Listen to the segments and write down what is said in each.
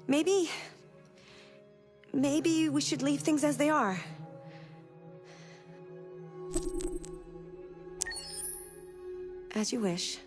Maybe we should leave things as they are. As you wish.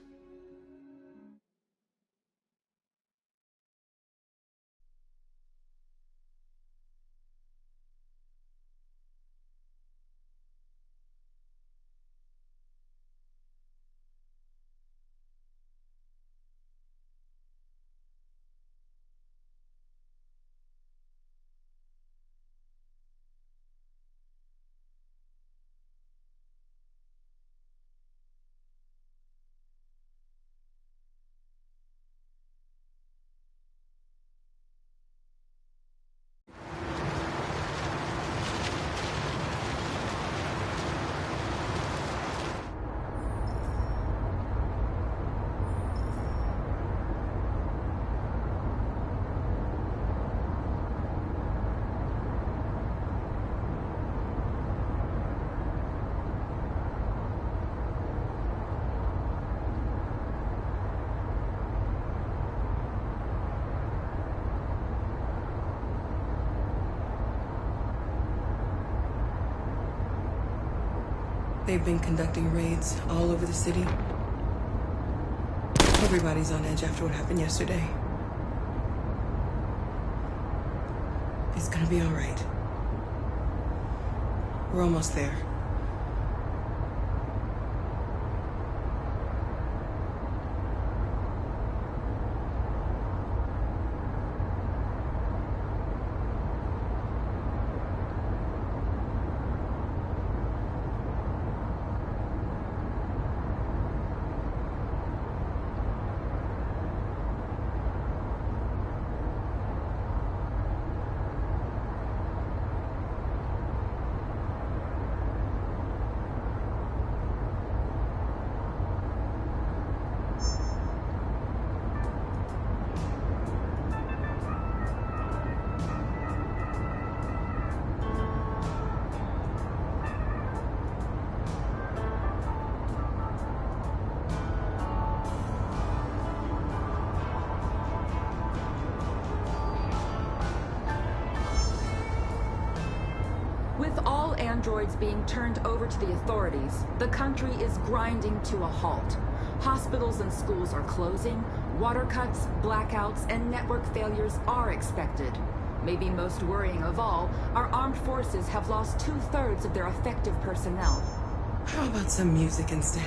They've been conducting raids all over the city. Everybody's on edge after what happened yesterday. It's gonna be all right. We're almost there. With all androids being turned over to the authorities, the country is grinding to a halt. Hospitals and schools are closing, water cuts, blackouts, and network failures are expected. Maybe most worrying of all, our armed forces have lost 2/3 of their effective personnel. How about some music instead?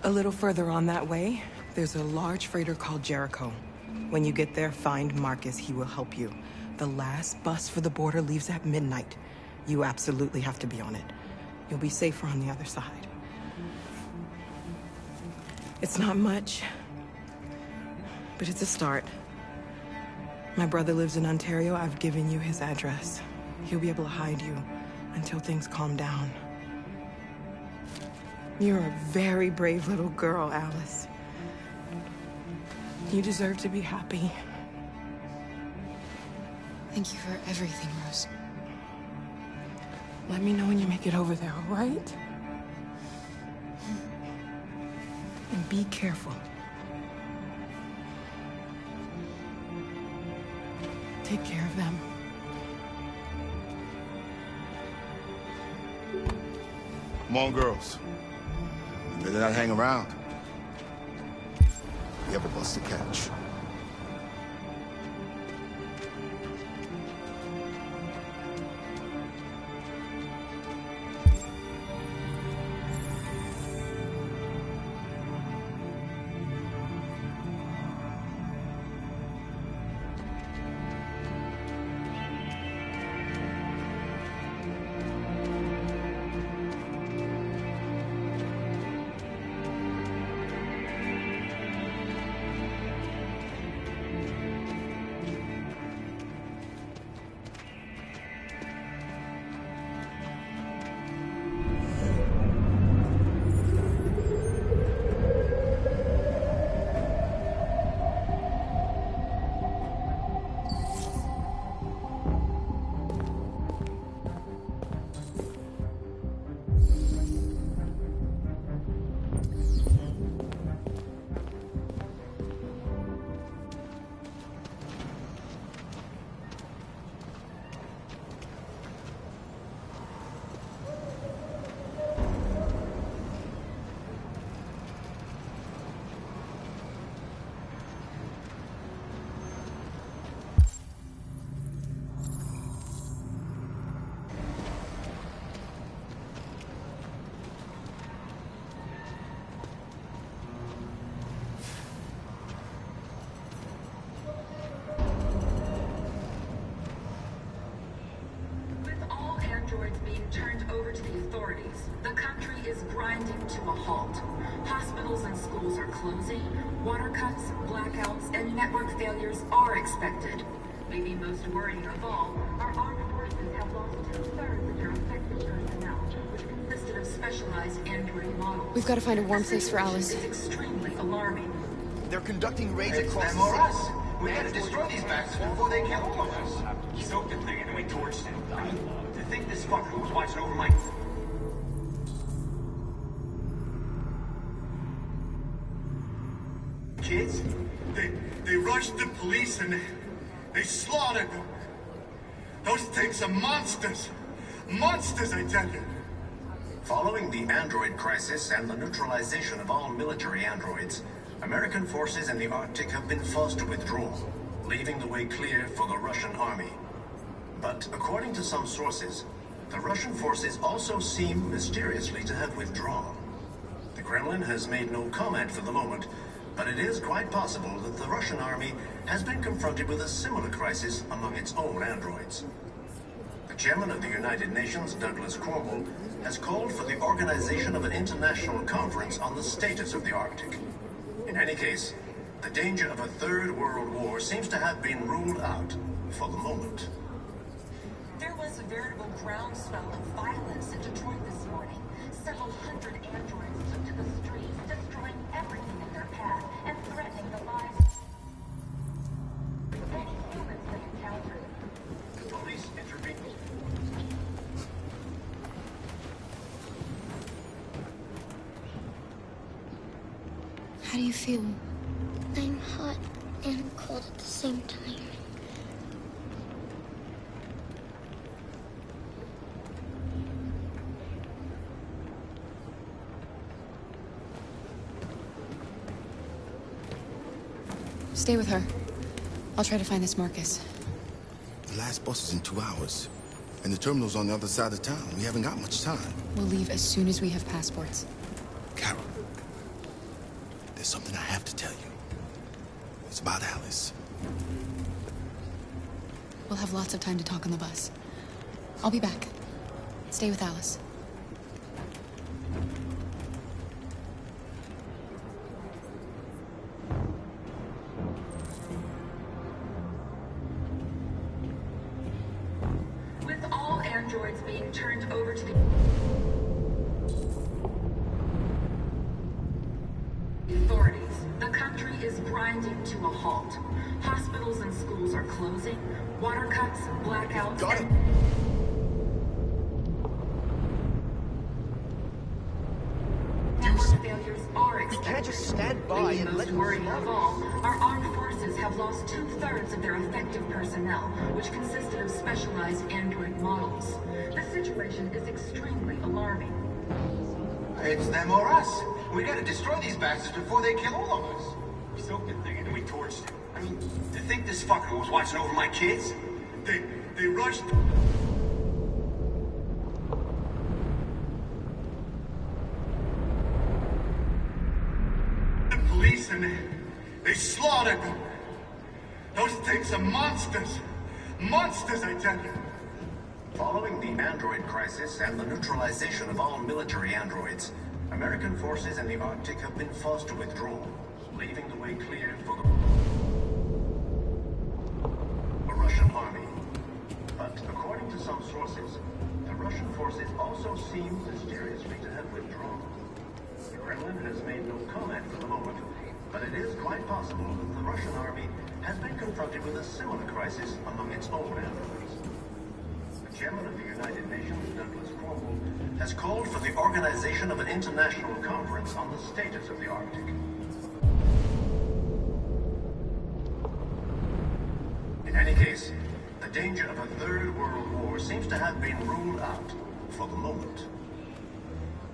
A little further on that way, there's a large freighter called Jericho. When you get there, find Marcus. He will help you. The last bus for the border leaves at midnight. You absolutely have to be on it. You'll be safer on the other side. It's not much, but it's a start. My brother lives in Ontario. I've given you his address. He'll be able to hide you until things calm down. You're a very brave little girl, Alice. You deserve to be happy. Thank you for everything, Rose. Let me know when you make it over there, all right? And be careful. Take care of them. Come on, girls. You better not hang around. We have a bus to catch. is grinding to a halt. Hospitals and schools are closing. Water cuts, blackouts, and network failures are expected. Maybe most worrying of all, our armed forces have lost 2/3 of their effective personnel, which consisted of specialized android models. We've got to find a warm place for Alice. It's extremely alarming. They're conducting raids across them the or city. us. We gotta destroy these bastards before they kill all of us. He soaked the thing and we torched it. To think this fucker was watching over my... kids? They rushed the police and they slaughtered them. Those things are monsters. Monsters, I tell you. Following the android crisis and the neutralization of all military androids, American forces in the Arctic have been forced to withdraw, leaving the way clear for the Russian army. But according to some sources, the Russian forces also seem mysteriously to have withdrawn. The Kremlin has made no comment for the moment, but it is quite possible that the Russian army has been confronted with a similar crisis among its own androids. The chairman of the United Nations, Douglas Cornwall, has called for the organization of an international conference on the status of the Arctic. In any case, the danger of a third world war seems to have been ruled out for the moment. There was a veritable groundswell of violence in Detroit this morning. Several hundred androids took to the streets, destroying everything in their path and threatening the lives of any humans they encountered. The police intervened. How do you feel? I'm hot and cold at the same time. Stay with her. I'll try to find this Marcus. The last bus is in 2 hours. And the terminal's on the other side of town. We haven't got much time. We'll leave as soon as we have passports. Carol, there's something I have to tell you. It's about Alice. We'll have lots of time to talk on the bus. I'll be back. Stay with Alice. With all androids being turned over to the authorities, the country is grinding to a halt. Hospitals and schools are closing. Water cuts, blackouts, Got it. network failures are expected. We can't just stand by Maybe and most let them worrying slaughter of all, our armed forces have lost 2/3 of their effective personnel, which consisted of specialized android models. The situation is extremely alarming. It's them or us. We gotta destroy these bastards before they kill all of us. He soaked the thing and we torched it. I mean, to think this fucker was watching over my kids? They rushed... the police and they slaughtered them. Those things are monsters. Monsters, I tell you. Following the android crisis and the neutralization of all military androids, American forces in the Arctic have been forced to withdraw, leaving the way clear for the Russian army. But according to some sources, the Russian forces also seem mysteriously to have withdrawn. The Kremlin has made no comment for the moment, but it is quite possible that the Russian army has been confronted with a similar crisis among its own androids. The chairman of the United Nations, Douglas Cornwall, has called for the organization of an international conference on the status of the Arctic. In any case, the danger of a third world war seems to have been ruled out for the moment.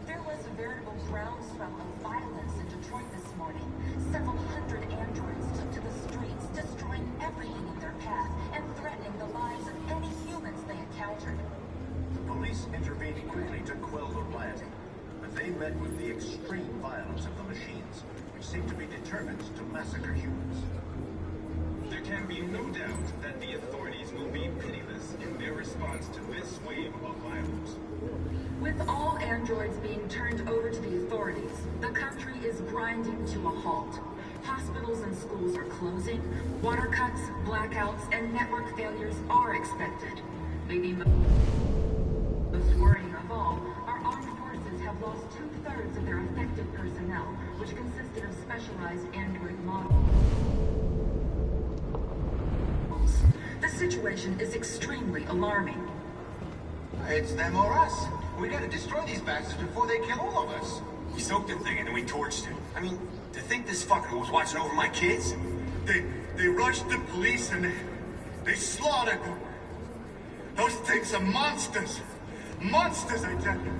There was a veritable groundswell of violence in Detroit this morning. Several hundred androids took to the streets, destroying everything in their path and threatening the lives of any humans they encountered. The police intervened quickly to quell the rioting, but they met with the extreme violence of the machines, which seem to be determined to massacre humans. They're can be no doubt that the authorities will be pitiless in their response to this wave of violence. With all androids being turned over to the authorities, the country is grinding to a halt. Hospitals and schools are closing, water cuts, blackouts, and network failures are expected. Maybe most worrying of all, our armed forces have lost 2/3 of their effective personnel, which consisted of specialized android models. The situation is extremely alarming. It's them or us. We gotta destroy these bastards before they kill all of us. We soaked the thing and then we torched it. I mean, to think this fucker was watching over my kids? They rushed the police and they slaughtered them. Those things are monsters. Monsters, I tell you.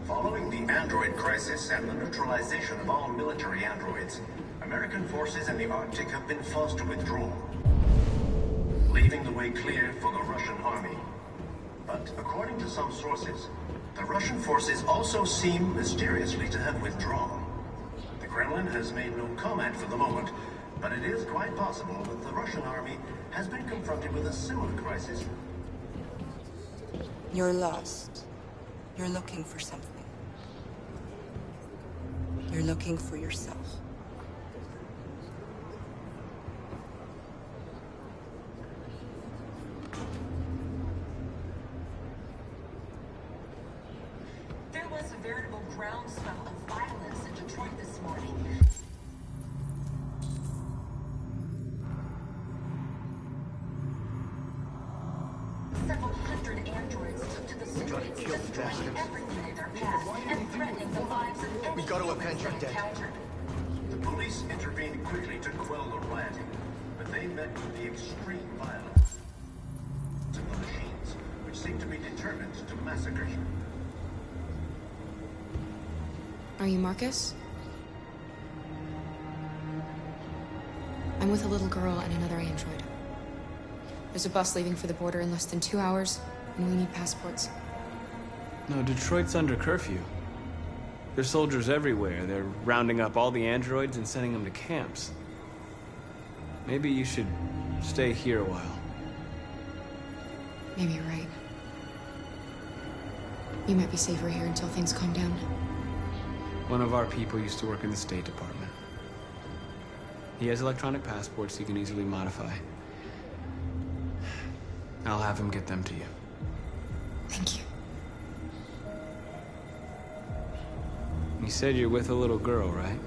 Following the android crisis and the neutralization of all military androids, American forces in the Arctic have been forced to withdraw, leaving the way clear for the Russian army. But according to some sources, the Russian forces also seem mysteriously to have withdrawn. The Kremlin has made no comment for the moment, but it is quite possible that the Russian army has been confronted with a similar crisis. You're lost. You're looking for something. You're looking for yourself. There was a veritable groundswell of violence in Detroit this morning. Several hundred androids took to the streets, destroying everything in their path and threatening the lives of anyone We gotta avenge they our dead. encountered. The police intervened quickly to quell the rioting, but they met with the extreme violence of the machines, which seem to be determined to massacre you. Are you Marcus? I'm with a little girl and another android. There's a bus leaving for the border in less than 2 hours, and we need passports. No, Detroit's under curfew. There's soldiers everywhere. They're rounding up all the androids and sending them to camps. Maybe you should stay here a while. Maybe you're right. You might be safer here until things calm down. One of our people used to work in the State Department. He has electronic passports he can easily modify. I'll have him get them to you. Thank you. You said you're with a little girl, right?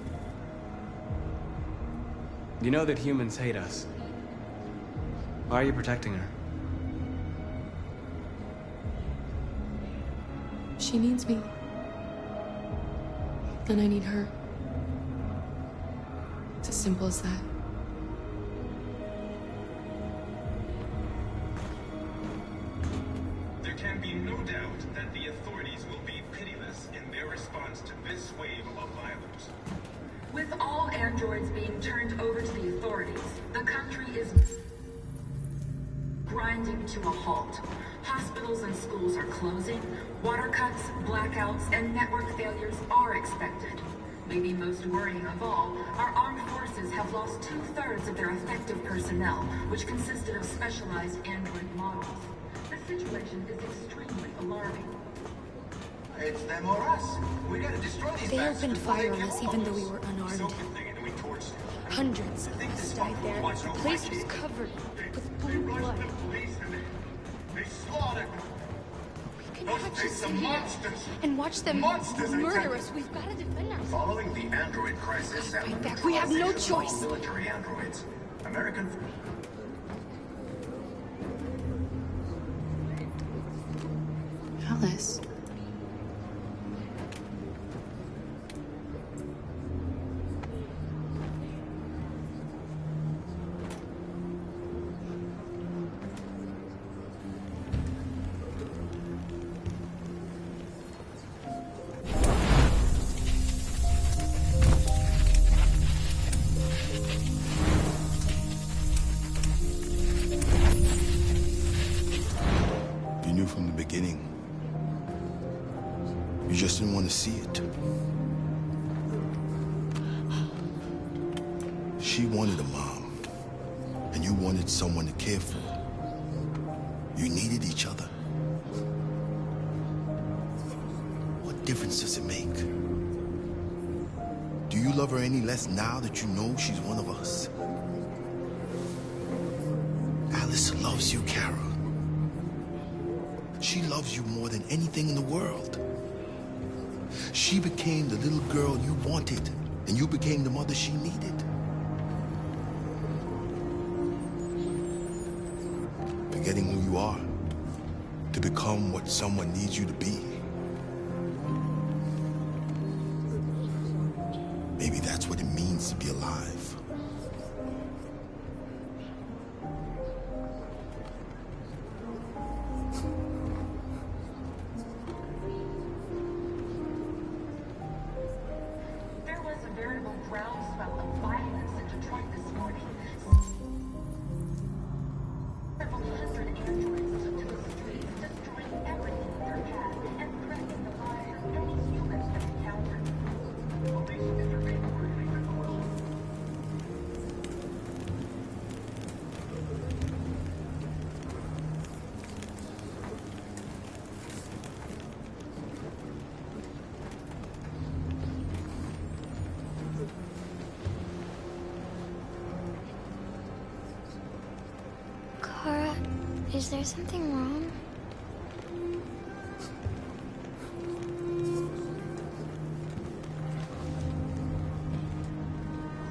You know that humans hate us. Why are you protecting her? She needs me. And I need her. It's as simple as that. There can be no doubt that the authorities will be pitiless in their response to this wave of violence. With all androids being turned over to the authorities, the country is grinding to a halt. Hospitals and schools are closing, water cuts, blackouts, and network failures are expected. Maybe most worrying of all, our armed forces have lost 2/3 of their effective personnel, which consisted of specialized android models. The situation is extremely alarming. It's them or us. We gotta destroy these They bastards opened before fire they on kill us all even of though we us. were We unarmed. soaked the thing and then we torched it. Hundreds of us died there. The place was covered with They blue rushed blood. the police and they slaughtered them. We Those cannot things just are sit here monsters. and watch them Monsters, I tell murder you. us. We've got to defend ourselves. Following the android crisis and the Fight back. We have no neutralization of all choice. military androids, American Alice. You knew from the beginning. You just didn't want to see it. She wanted a mom, and and you wanted someone to care for. You needed each other. What difference does it make? Do you love her any less now that you know she's one of us? Alice loves you, Kara. She loves you more than anything in the world. She became the little girl you wanted, and you became the mother she needed. Forgetting who you are to become what someone needs you to be. Maybe that's what it means to be alive. There was a veritable groundswell of violence in Detroit this morning. Several hundred androids took to the streets, destroying everything in their path and threatening the lives of any humans they encountered. Police intervened quickly to quell them. Kara, is there something wrong?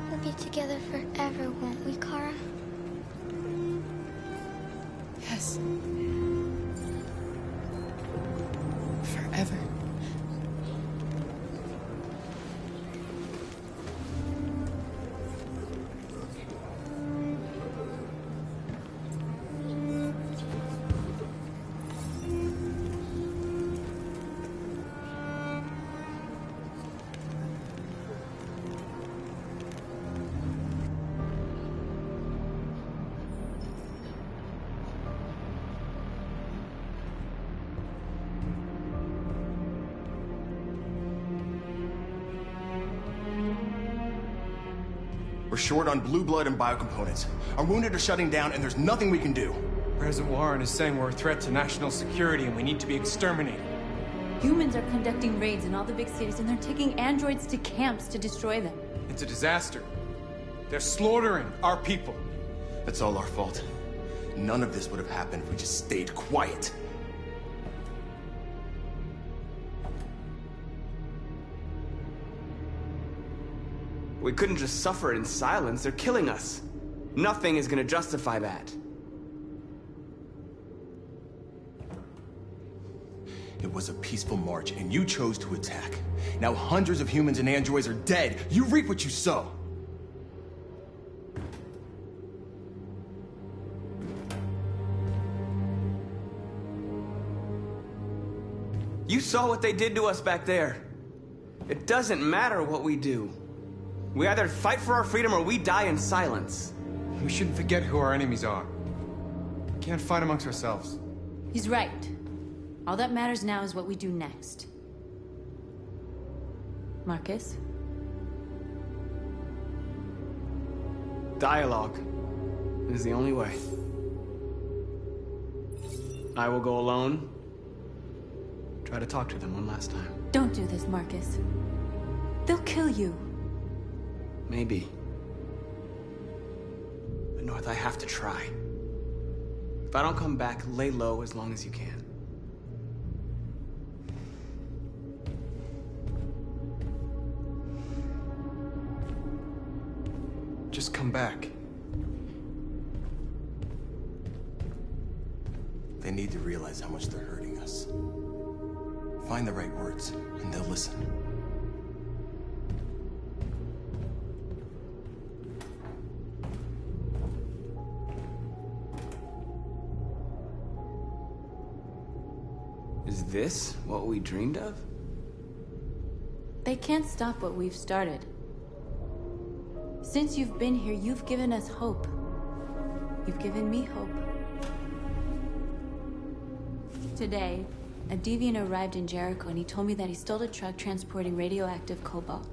We'll be together forever, won't we, Kara? Yes. Forever. We're short on blue blood and biocomponents. Our wounded are shutting down, and there's nothing we can do. President Warren is saying we're a threat to national security and we need to be exterminated. Humans are conducting raids in all the big cities, and they're taking androids to camps to destroy them. It's a disaster. They're slaughtering our people. That's all our fault. None of this would have happened if we just stayed quiet. We couldn't just suffer in silence. They're killing us. Nothing is gonna justify that. It was a peaceful march, and you chose to attack. Now hundreds of humans and androids are dead. You reap what you sow. You saw what they did to us back there. It doesn't matter what we do. We either fight for our freedom or we die in silence. We shouldn't forget who our enemies are. We can't fight amongst ourselves. He's right. All that matters now is what we do next. Marcus? Dialogue is the only way. I will go alone. Try to talk to them one last time. Don't do this, Marcus. They'll kill you. Maybe. But North, I have to try. If I don't come back, lay low as long as you can. Just come back. They need to realize how much they're hurting us. Find the right words, and they'll listen. Is this what we dreamed of? They can't stop what we've started. Since you've been here, you've given us hope. You've given me hope. Today, a deviant arrived in Jericho and he told me that he stole a truck transporting radioactive cobalt.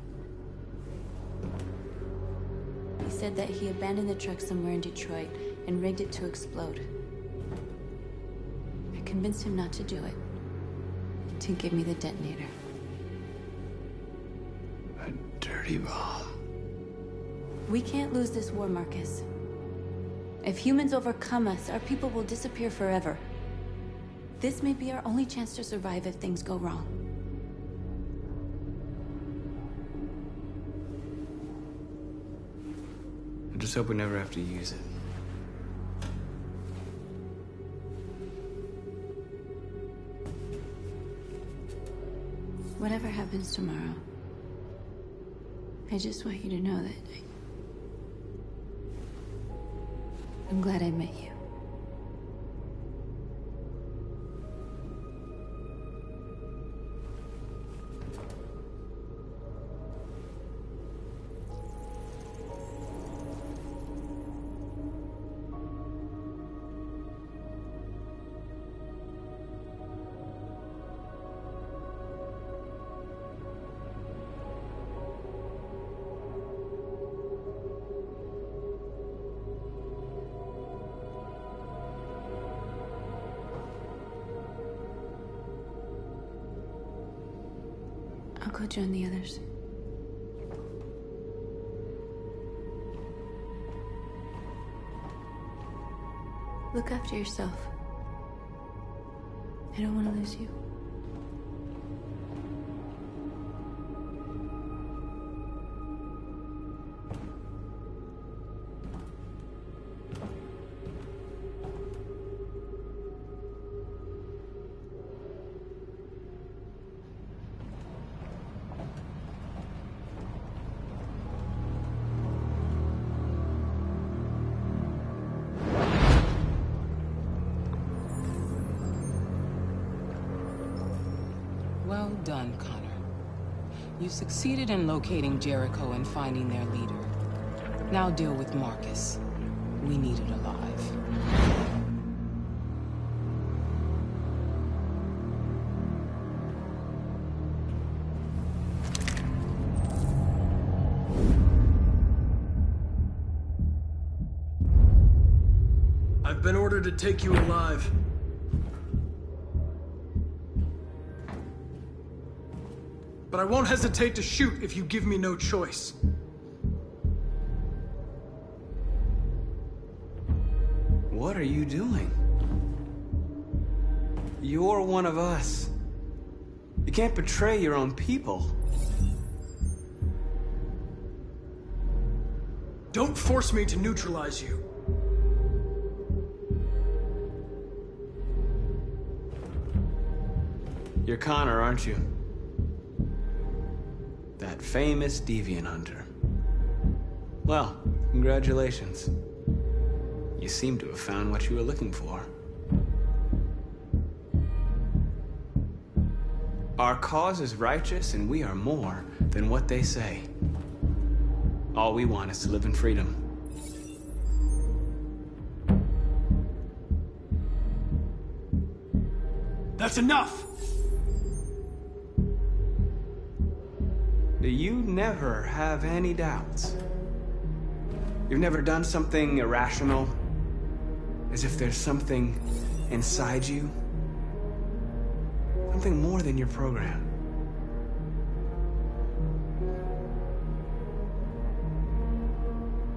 He said that he abandoned the truck somewhere in Detroit and rigged it to explode. I convinced him not to do it, to give me the detonator. A dirty bomb. We can't lose this war, Marcus. If humans overcome us, our people will disappear forever. This may be our only chance to survive if things go wrong. I just hope we never have to use it. Whatever happens tomorrow, I just want you to know that I'm glad I met you. I'll go join the others. Look after yourself. I don't want to lose you. Well done, Connor. You succeeded in locating Jericho and finding their leader. Now deal with Marcus. We need it alive. I've been ordered to take you alive. But I won't hesitate to shoot if you give me no choice. What are you doing? You're one of us. You can't betray your own people. Don't force me to neutralize you. You're Connor, aren't you? That famous deviant hunter. Well, congratulations. You seem to have found what you were looking for. Our cause is righteous, and we are more than what they say. All we want is to live in freedom. That's enough! You never have any doubts. You've never done something irrational, as if there's something inside you, something more than your program.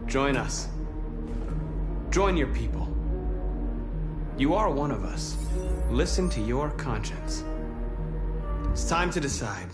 Join us. Join your people. You are one of us. Listen to your conscience. It's time to decide.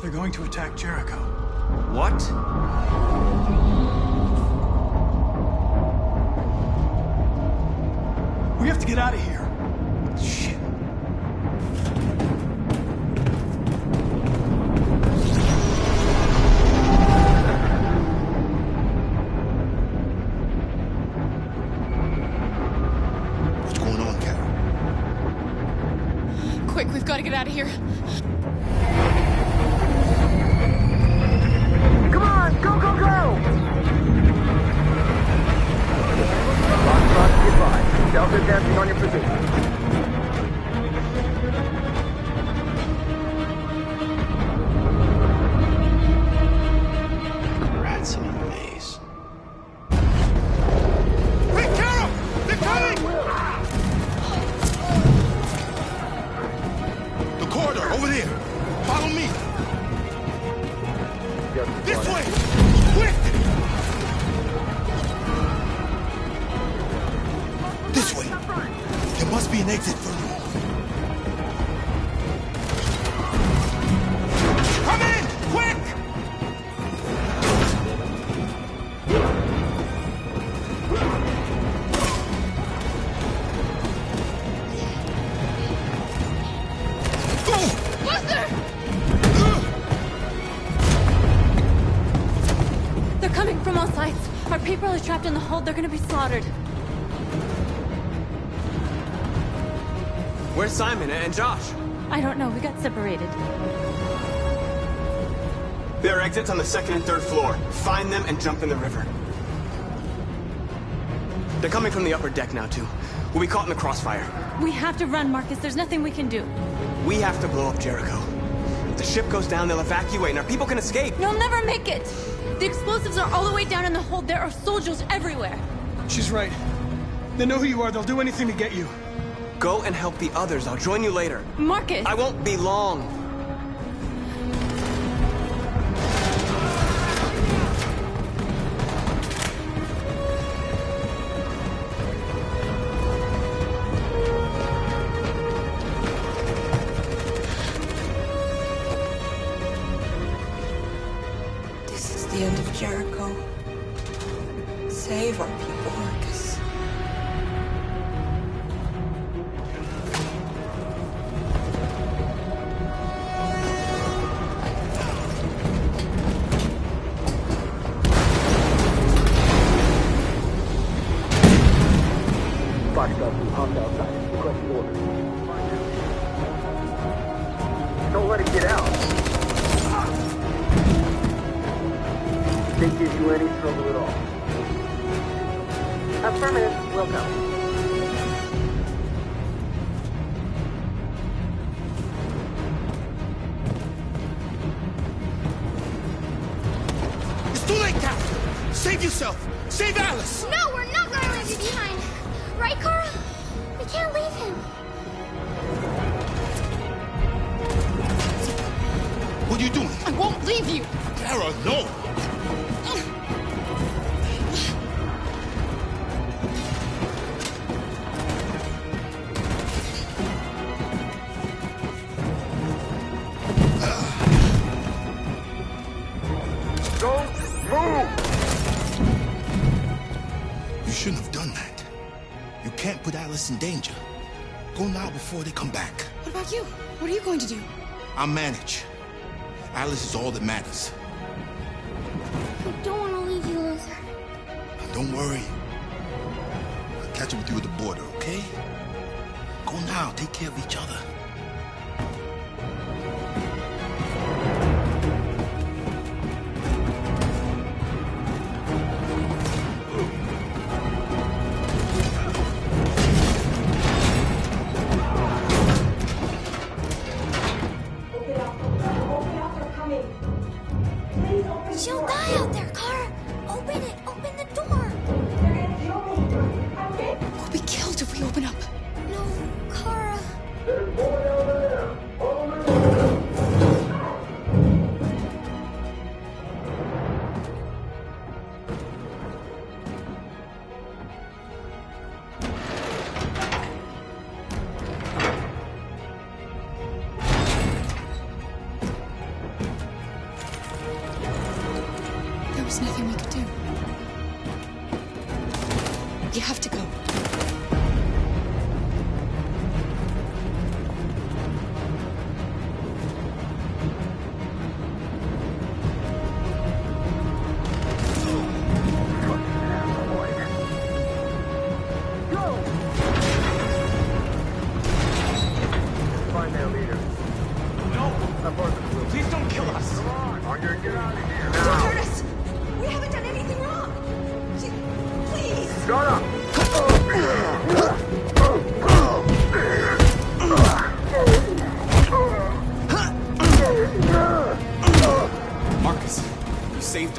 They're going to attack Jericho. What? We have to get out of here. Shit. What's going on, Carol? Quick, we've got to get out of here. Come on, go, go, go! Lock, goodbye. Delta advancing on your position. Rats in a maze. Quick, Carol! They're coming! The corridor, over there. Follow me. This way! Quick! This way. There must be an exit further on. Come in! Quick! Go! Buster! They're coming from all sides. Our people are trapped in the hold. They're gonna be slaughtered. Where's Simon and Josh? I don't know. We got separated. There are exits on the second and third floor. Find them and jump in the river. They're coming from the upper deck now, too. We'll be caught in the crossfire. We have to run, Marcus. There's nothing we can do. We have to blow up Jericho. If the ship goes down, they'll evacuate and our people can escape. You'll never make it! The explosives are all the way down in the hold. There are soldiers everywhere. She's right. They know who you are. They'll do anything to get you. Go and help the others. I'll join you later. Marcus! I won't be long. This is the end of Jericho. Save our people, Marcus. Don't let it get out. Didn't give you any trouble at all. Affirmative. We'll go. It's too late, Captain! Save yourself! Save Alice! No, we're not gonna leave you behind. Right, Carl? We can't leave him. What are you doing? I won't leave you! Kara, no! Don't move! You shouldn't have done that. You can't put Alice in danger. Go now before they come back. What about you? What are you going to do? I'll manage. Alice is all that matters. I don't want to leave you, Luther. Don't worry. I'll catch up with you at the border, okay? Go now. Take care of each other. She'll die out there, Kara. Open it. Open the door. We'll be killed if we open up. No, Kara. There's nothing we could do. You have to go.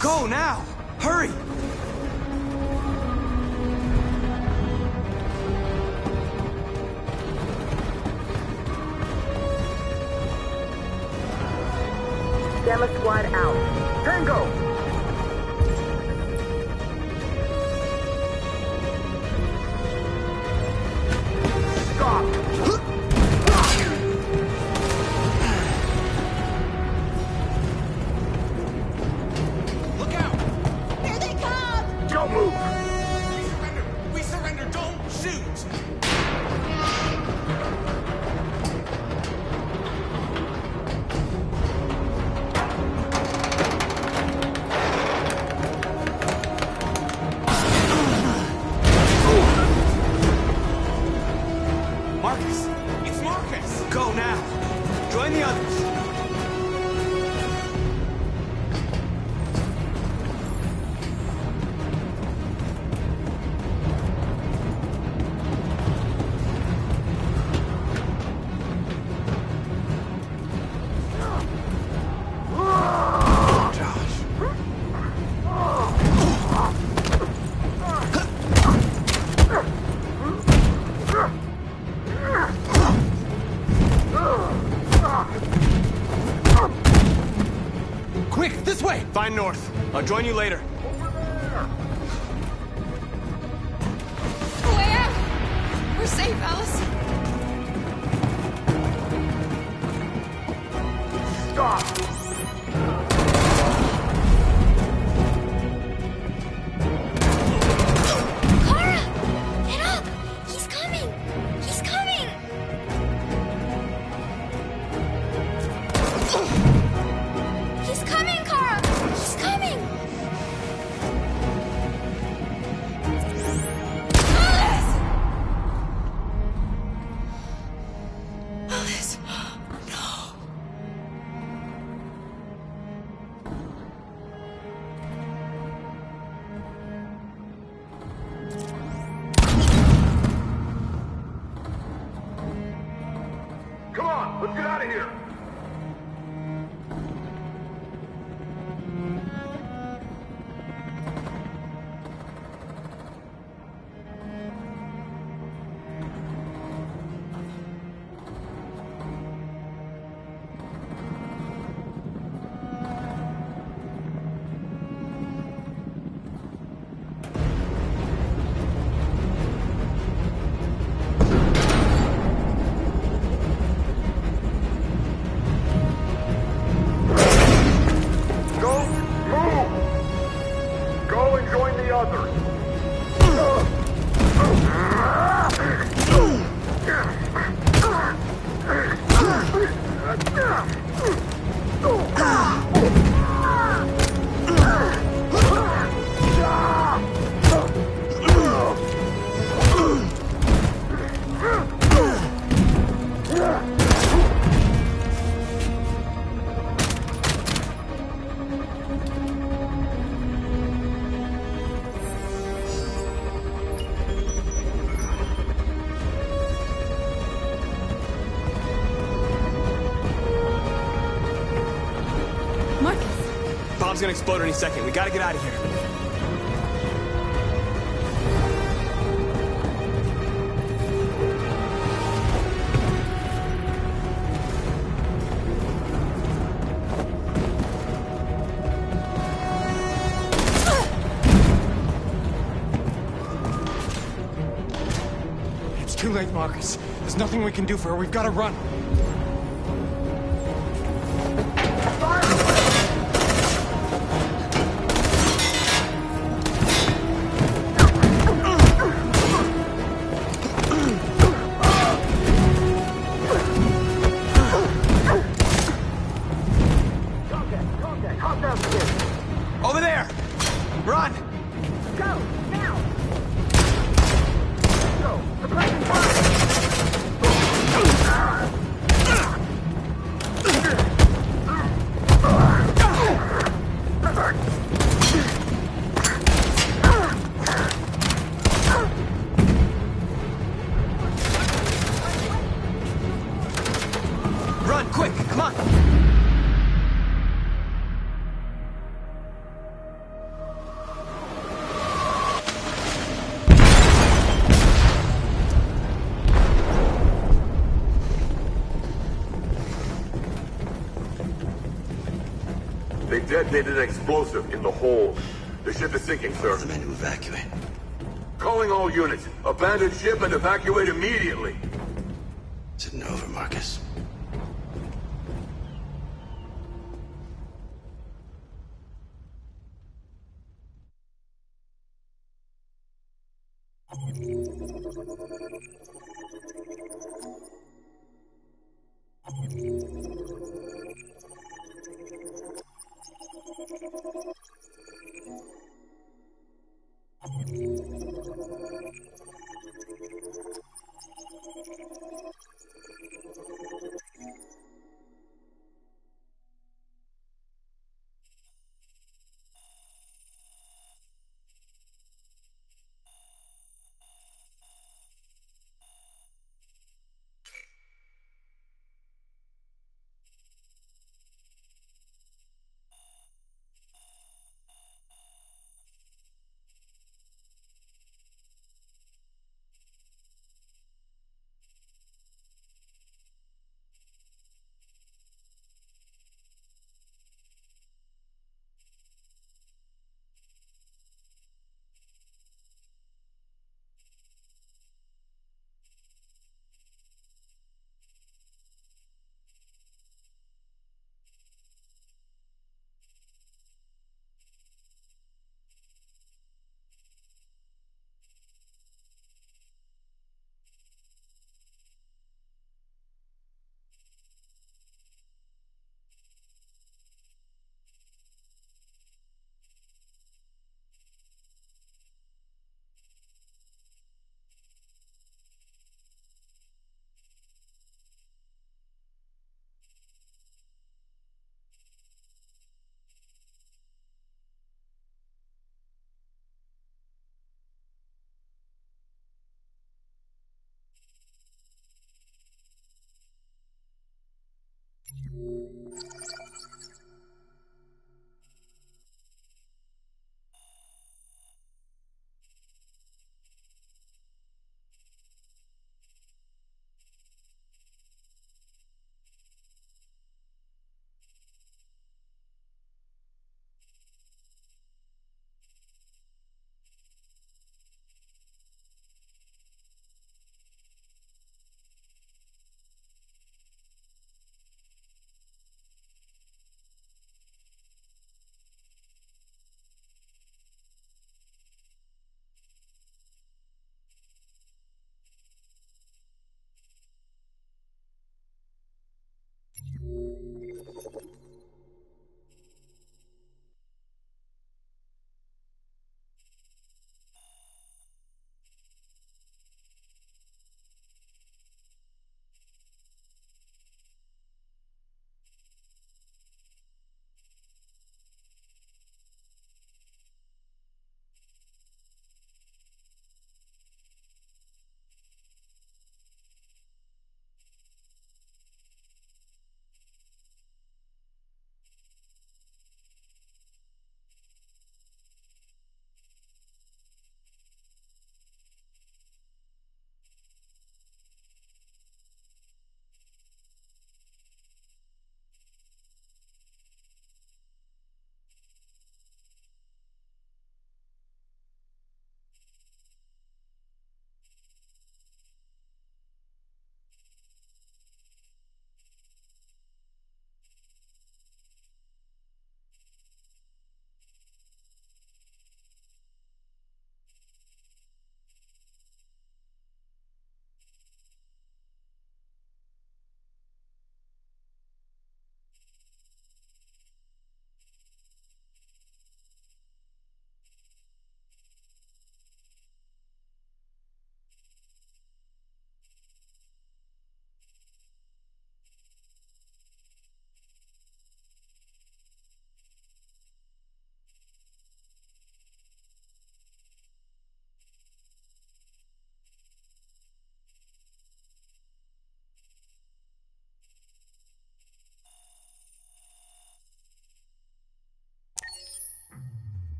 Go now! Hurry! Gamma Squad out. Tango! Find North. I'll join you later. Way out! We're safe, Alice. Stop! Let's get out of here! Bomb's gonna explode any second. We gotta get out of here. It's too late, Marcus. There's nothing we can do for her. We've got to run. Quick, come on! They detonated an explosive in the hold. The ship is sinking, sir. The men to evacuate. Calling all units. Abandon ship and evacuate immediately. Is it over, Marcus?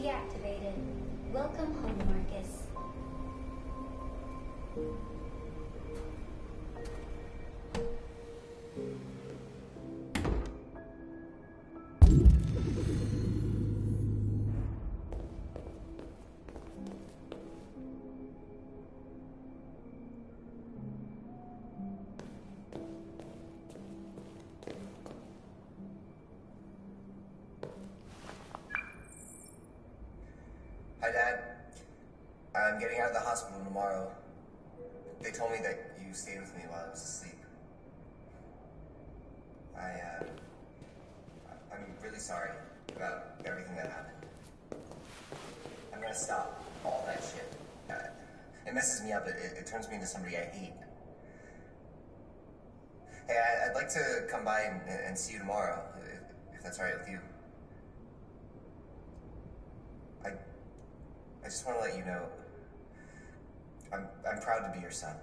deactivated. Welcome home, Marcus. Hi, Dad. I'm getting out of the hospital tomorrow. They told me that you stayed with me while I was asleep. I'm really sorry about everything that happened. I'm gonna stop all that shit. It messes me up. It turns me into somebody I hate. Hey, I'd like to come by and see you tomorrow, if that's all right with you. I just want to let you know, I'm proud to be your son.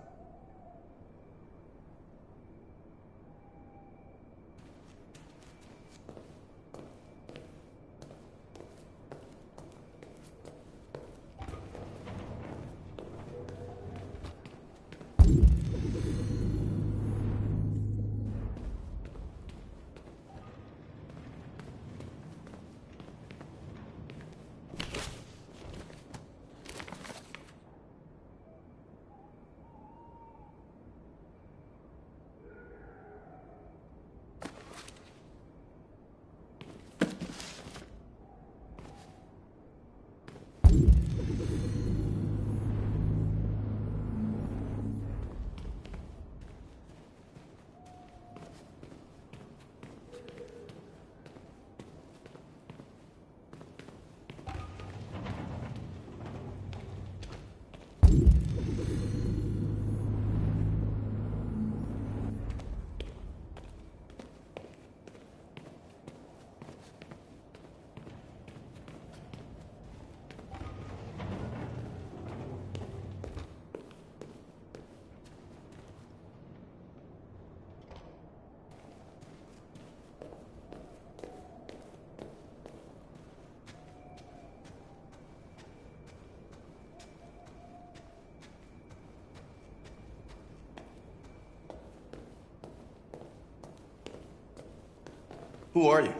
Who are you?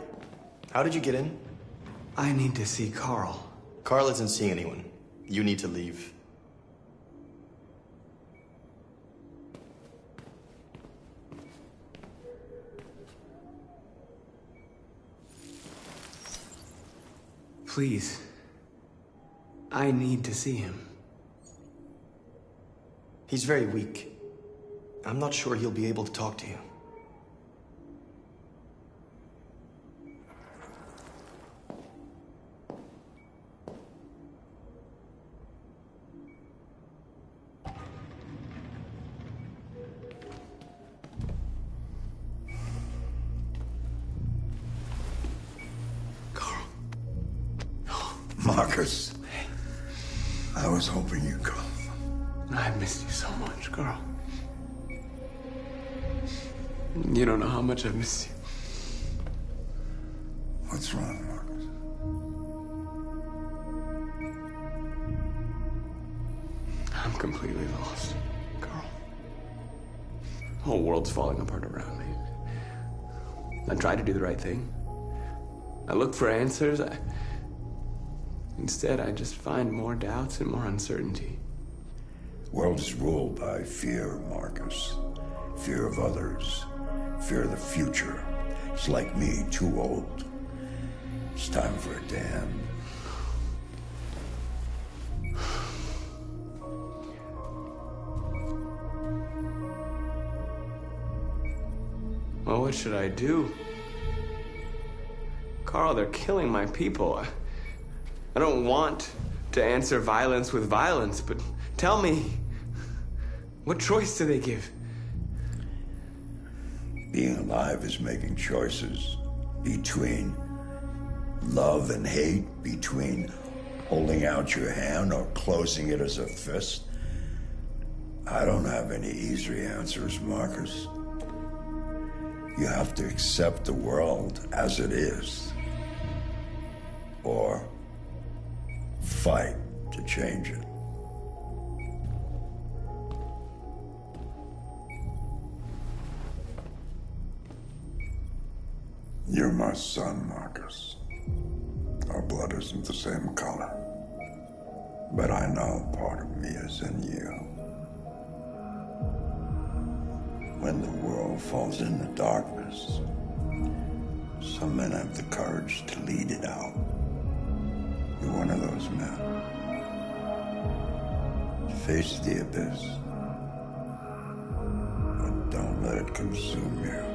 How did you get in? I need to see Carl. Carl isn't seeing anyone. You need to leave. Please. I need to see him. He's very weak. I'm not sure he'll be able to talk to you. Marcus, I was hoping you'd come. I missed you so much, Carl. You don't know how much I've missed you. What's wrong, Marcus? I'm completely lost, Carl. The whole world's falling apart around me. I try to do the right thing. I look for answers. Instead, I just find more doubts and more uncertainty. The world is ruled by fear, Marcus. Fear of others. Fear of the future. It's like me, too old. It's time for a damn. Well, what should I do? Carl, they're killing my people. I don't want to answer violence with violence, but tell me, what choice do they give? Being alive is making choices between love and hate, between holding out your hand or closing it as a fist. I don't have any easy answers, Marcus. You have to accept the world as it is, or fight to change it. You're my son, Marcus. Our blood isn't the same color. But I know part of me is in you. When the world falls into darkness, some men have the courage to lead it out. You're one of those men. Face the abyss, but don't let it consume you.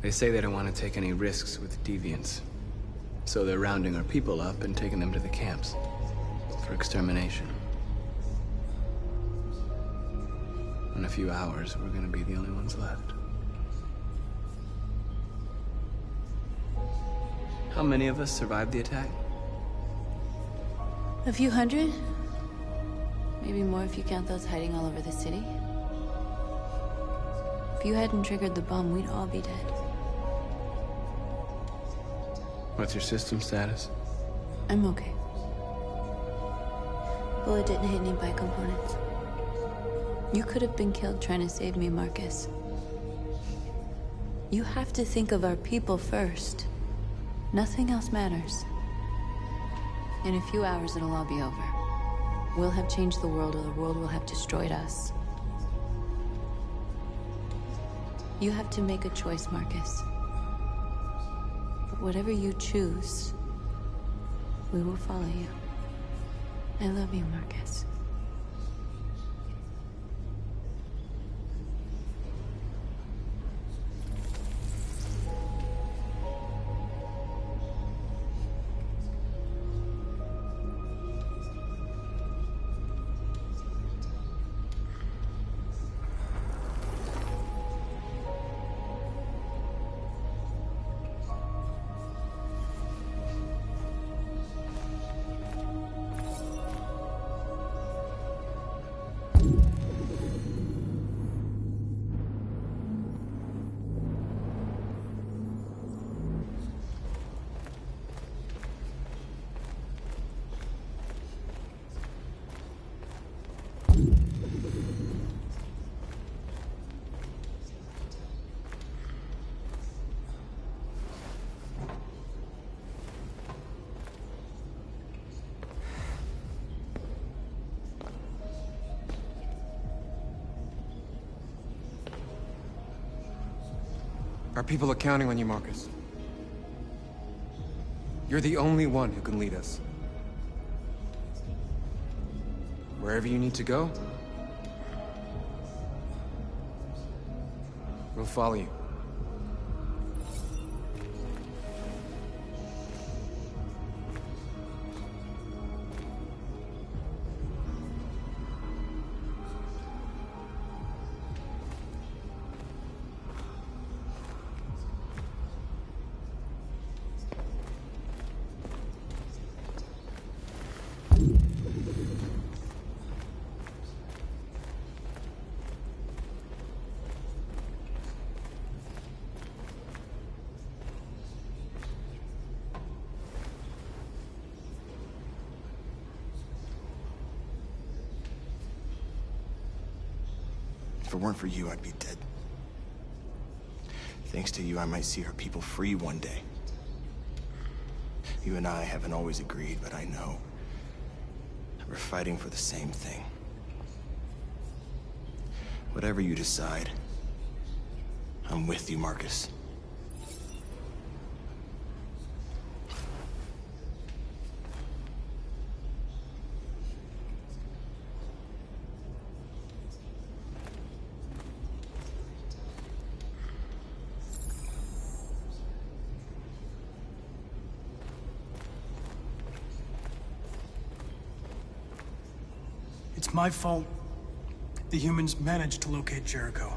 They say they don't want to take any risks with deviants. So they're rounding our people up and taking them to the camps for extermination. In a few hours, we're gonna be the only ones left. How many of us survived the attack? A few hundred? Maybe more if you count those hiding all over the city. If you hadn't triggered the bomb, we'd all be dead. What's your system status? I'm okay. Bullet didn't hit any bike components. You could have been killed trying to save me, Marcus. You have to think of our people first. Nothing else matters. In a few hours, it'll all be over. We'll have changed the world, or the world will have destroyed us. You have to make a choice, Marcus. But whatever you choose, we will follow you. I love you, Marcus. Our people are counting on you, Marcus. You're the only one who can lead us. Wherever you need to go, we'll follow you. If it weren't for you, I'd be dead. Thanks to you, I might see our people free one day. You and I haven't always agreed, but I know that we're fighting for the same thing. Whatever you decide, I'm with you, Marcus. It's my fault the humans managed to locate Jericho.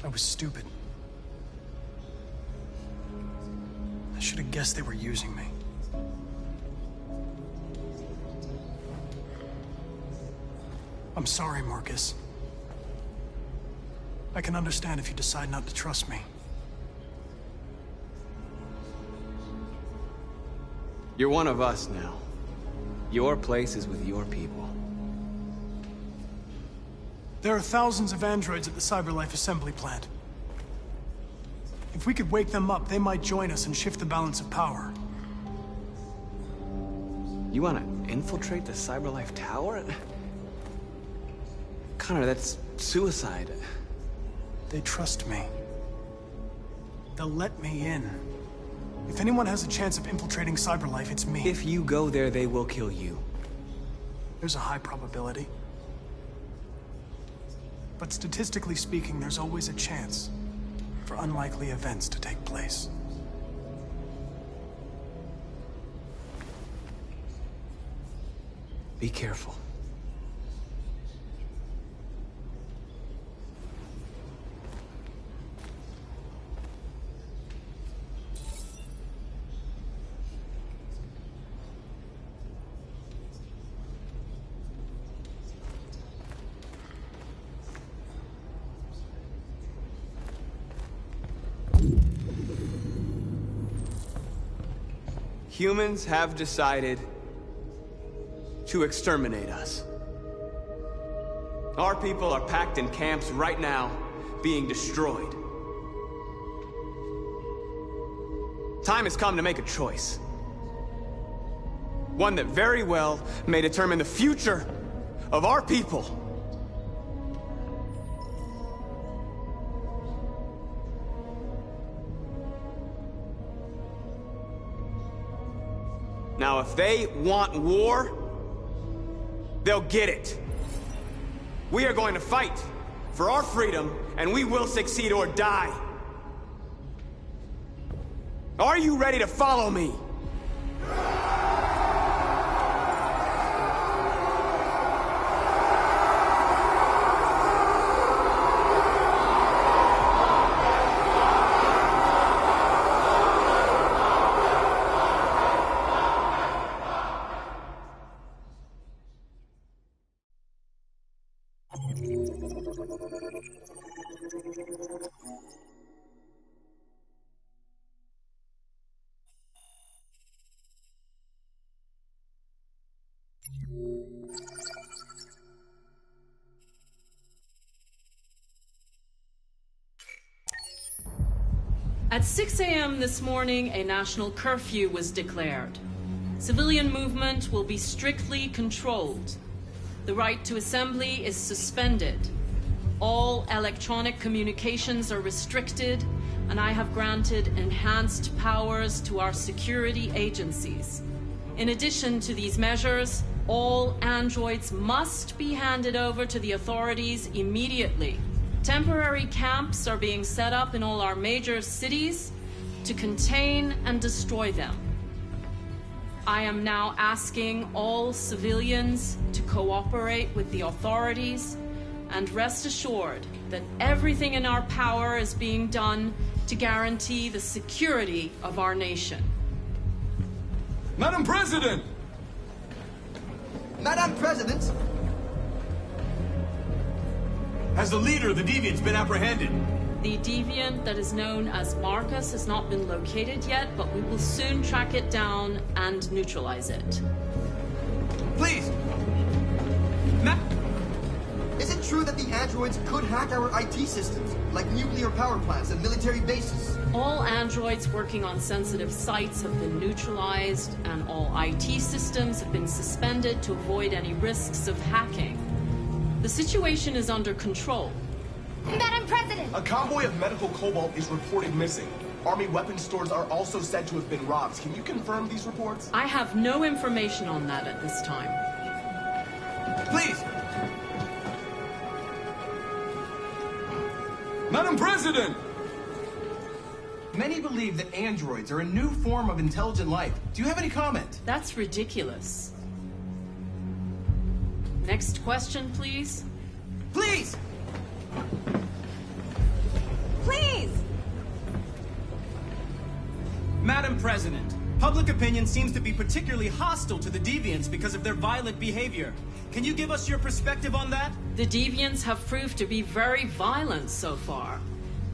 I was stupid. I should have guessed they were using me. I'm sorry, Marcus. I can understand if you decide not to trust me. You're one of us now. Your place is with your people. There are thousands of androids at the CyberLife assembly plant. If we could wake them up, they might join us and shift the balance of power. You want to infiltrate the CyberLife tower? Connor, that's suicide. They trust me. They'll let me in. If anyone has a chance of infiltrating CyberLife, it's me. If you go there, they will kill you. There's a high probability. But statistically speaking, there's always a chance for unlikely events to take place. Be careful. Humans have decided to exterminate us. Our people are packed in camps right now, being destroyed. Time has come to make a choice. One that very well may determine the future of our people. Now, if they want war, they'll get it. We are going to fight for our freedom, and we will succeed or die. Are you ready to follow me? At 6 a.m. this morning, a national curfew was declared. Civilian movement will be strictly controlled. The right to assembly is suspended. All electronic communications are restricted, and I have granted enhanced powers to our security agencies. In addition to these measures, all androids must be handed over to the authorities immediately. Temporary camps are being set up in all our major cities to contain and destroy them. I am now asking all civilians to cooperate with the authorities and rest assured that everything in our power is being done to guarantee the security of our nation. Madam President! Madam President! Has the leader of the Deviants been apprehended? The deviant that is known as Marcus has not been located yet, but we will soon track it down and neutralize it. Please! that the androids could hack our IT systems, like nuclear power plants and military bases. All androids working on sensitive sites have been neutralized, and all IT systems have been suspended to avoid any risks of hacking. The situation is under control. Madam President! A convoy of medical cobalt is reported missing. Army weapons stores are also said to have been robbed. Can you confirm these reports? I have no information on that at this time. Please! Madam President! Many believe that androids are a new form of intelligent life. Do you have any comment? That's ridiculous. Next question, please. Please! Please! Madam President, public opinion seems to be particularly hostile to the deviants because of their violent behavior. Can you give us your perspective on that? The deviants have proved to be very violent so far.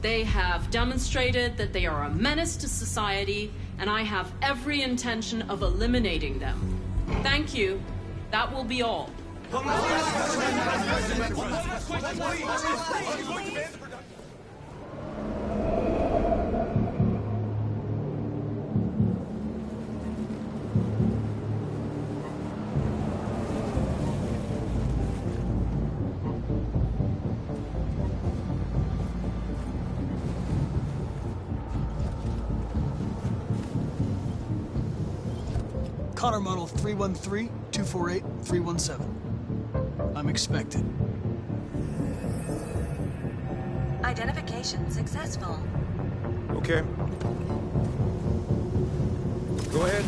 They have demonstrated that they are a menace to society, and I have every intention of eliminating them. Thank you. That will be all. Connor model 313-248-317. I'm expected. Identification successful. Okay. Go ahead.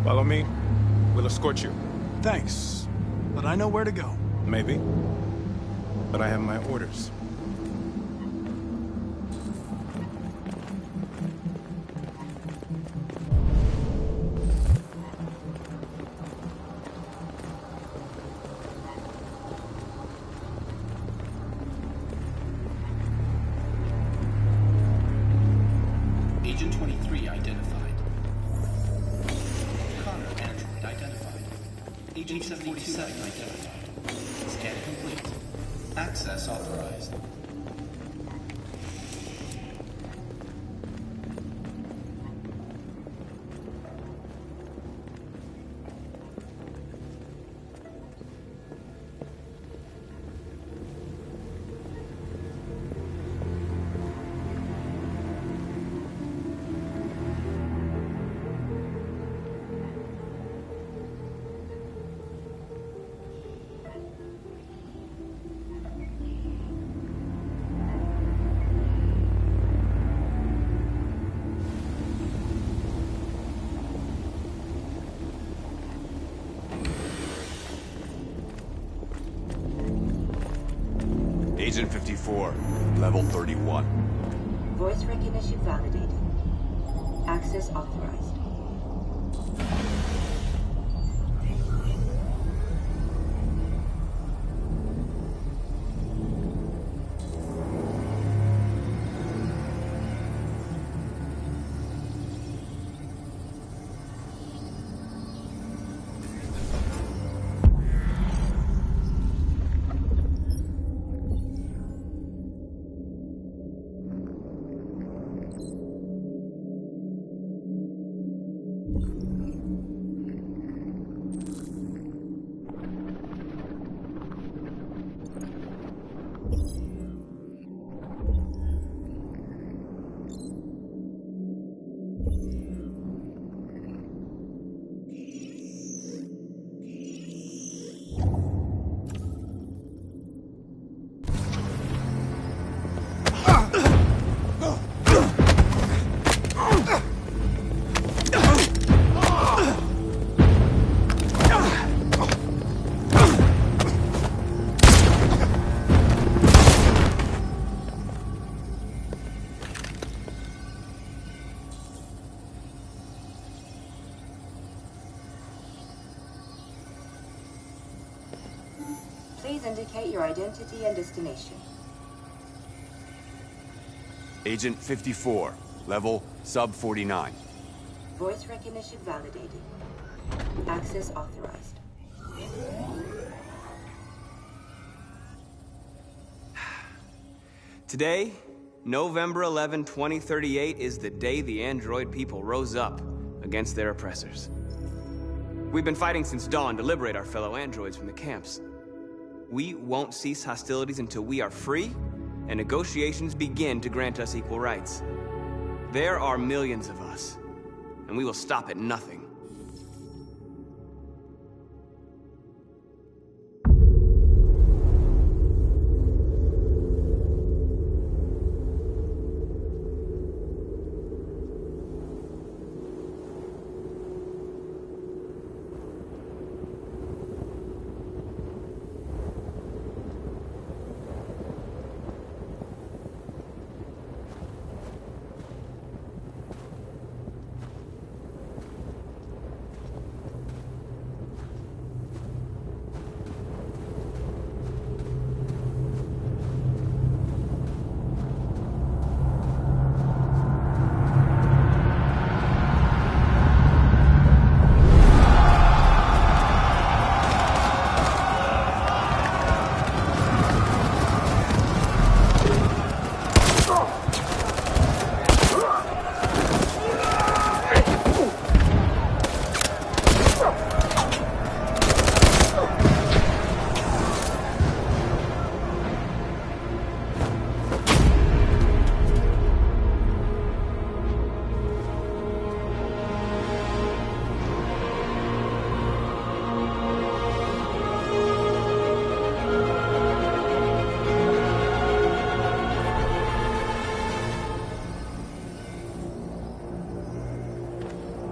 Follow me. We'll escort you. Thanks, but I know where to go. Maybe. But I have my orders. Agent 23 identified. Connor android identified. Agent 77 identified. Scan complete. Access authorized. Agent 54, level 31. Voice recognition validated. Access authorized. Please indicate your identity and destination. Agent 54, level sub 49. Voice recognition validated. Access authorized. Today, November 11, 2038, is the day the android people rose up against their oppressors. We've been fighting since dawn to liberate our fellow androids from the camps. We won't cease hostilities until we are free and negotiations begin to grant us equal rights. There are millions of us, and we will stop at nothing.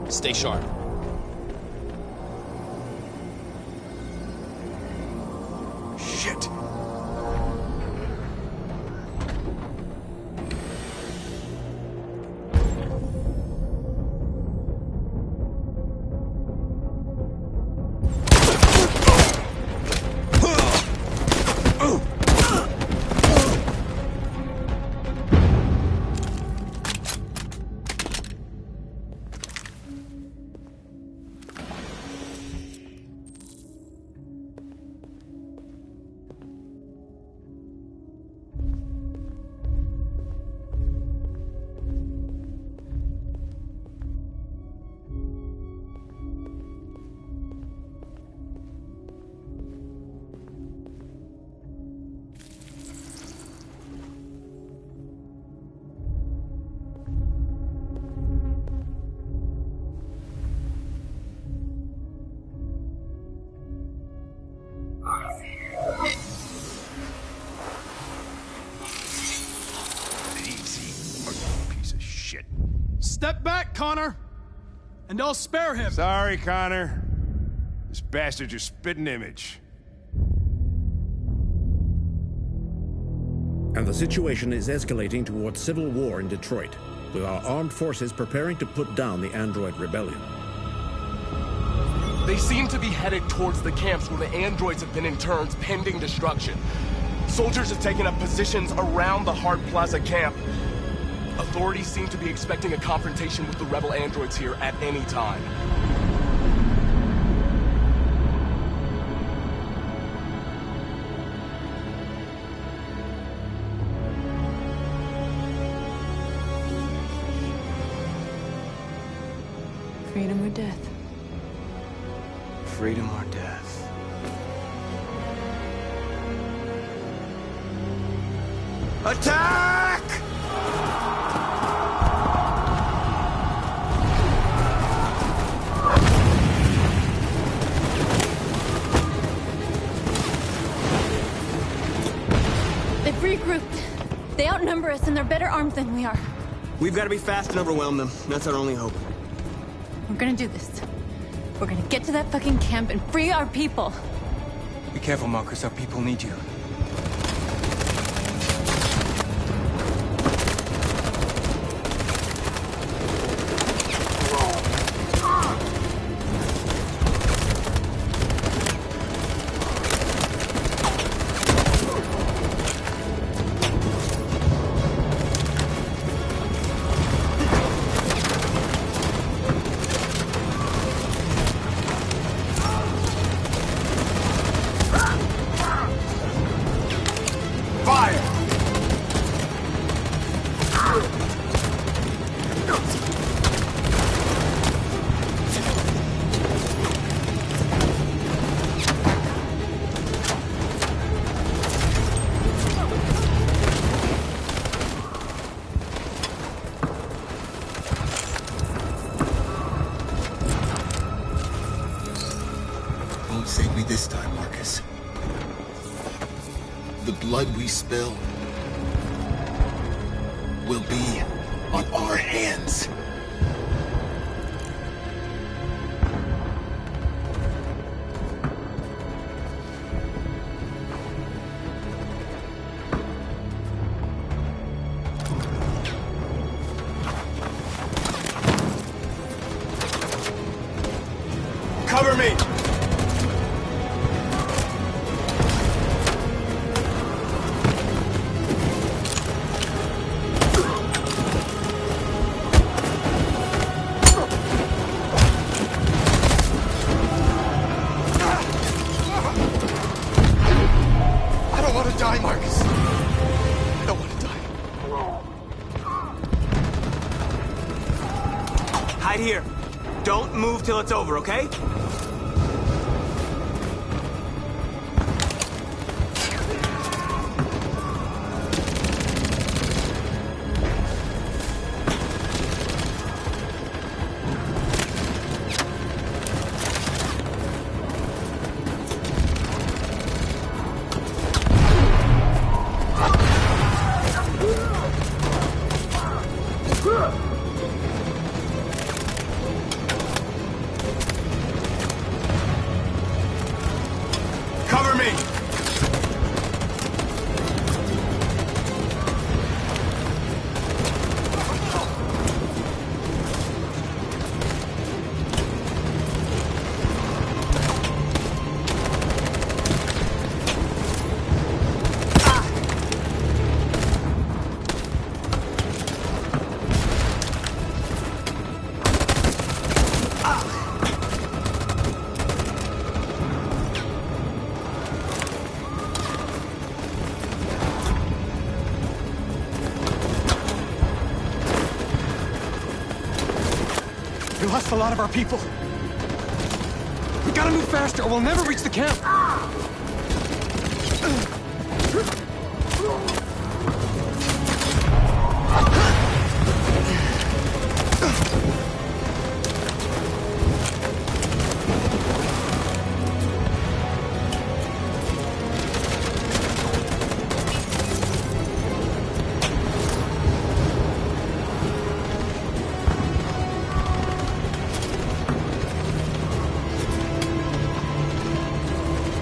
Stay sharp. Shit! Step back, Connor! And I'll spare him! Sorry, Connor. This bastard's your spitting image. And the situation is escalating towards civil war in Detroit, with our armed forces preparing to put down the android rebellion. They seem to be headed towards the camps where the androids have been interned pending destruction. Soldiers have taken up positions around the Hart Plaza camp. Authorities seem to be expecting a confrontation with the rebel androids here at any time. Freedom or death? Freedom or death? Attack! They've regrouped. They outnumber us and they're better armed than we are. We've got to be fast and overwhelm them. That's our only hope. We're gonna do this. We're gonna get to that fucking camp and free our people. Be careful, Marcus. Our people need you. won't save me this time, Marcus. The blood we spill will be on our hands. Cover me! I don't want to die, Marcus. I don't want to die. Hide here. Don't move till it's over, okay? Cover me! We lost a lot of our people. We gotta move faster or we'll never reach the camp.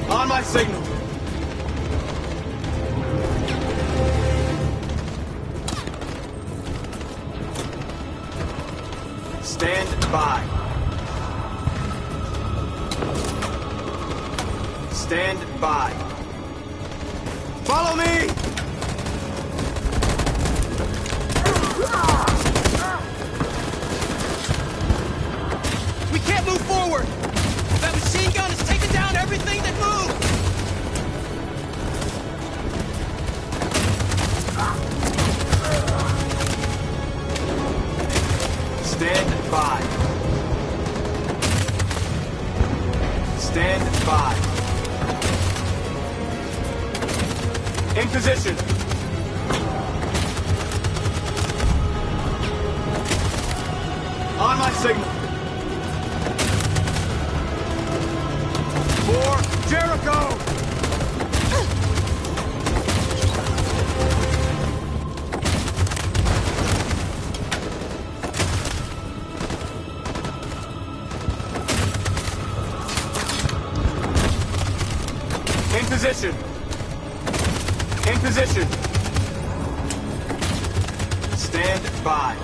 On my signal. Stand by. Stand by. Follow me! We can't move forward! That machine gun is taking down everything that moves! Stand by. Stand by. In position. On my signal. For Jericho! In position. In position. Stand by.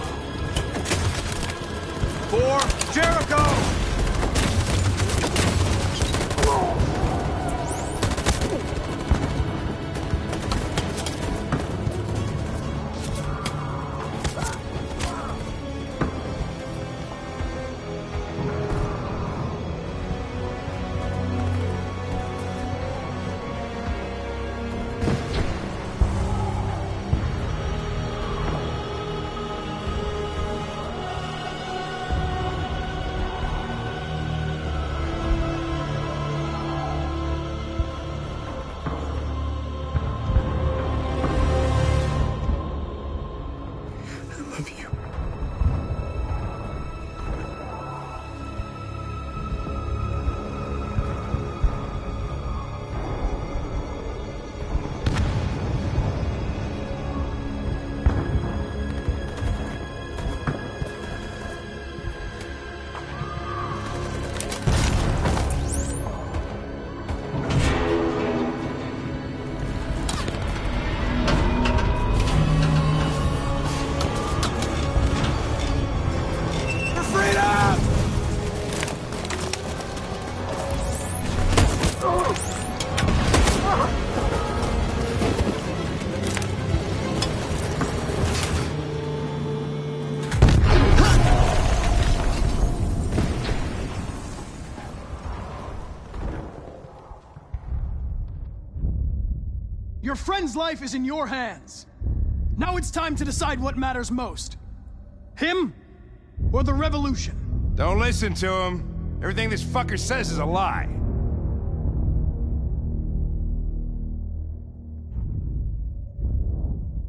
For Jericho! Your friend's life is in your hands. Now it's time to decide what matters most. Him or the revolution? Don't listen to him. Everything this fucker says is a lie.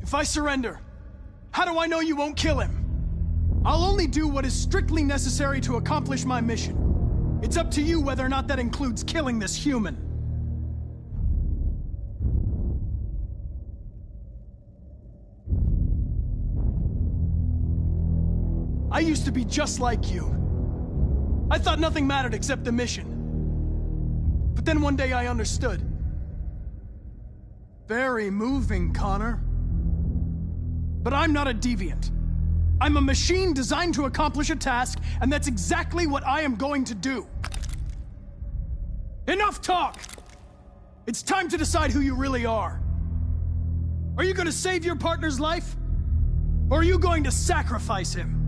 If I surrender, how do I know you won't kill him? I'll only do what is strictly necessary to accomplish my mission. It's up to you whether or not that includes killing this human. I used to be just like you. I thought nothing mattered except the mission. But then one day I understood. Very moving, Connor. But I'm not a deviant. I'm a machine designed to accomplish a task, and that's exactly what I am going to do. Enough talk! It's time to decide who you really are. Are you going to save your partner's life? Or are you going to sacrifice him?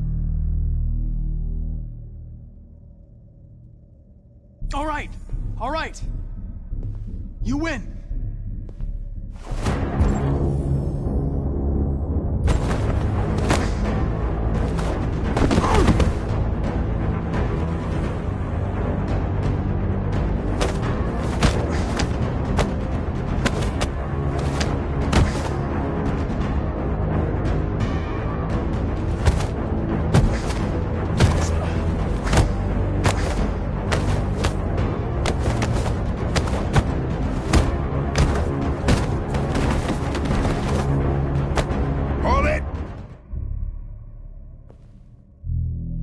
All right. You win.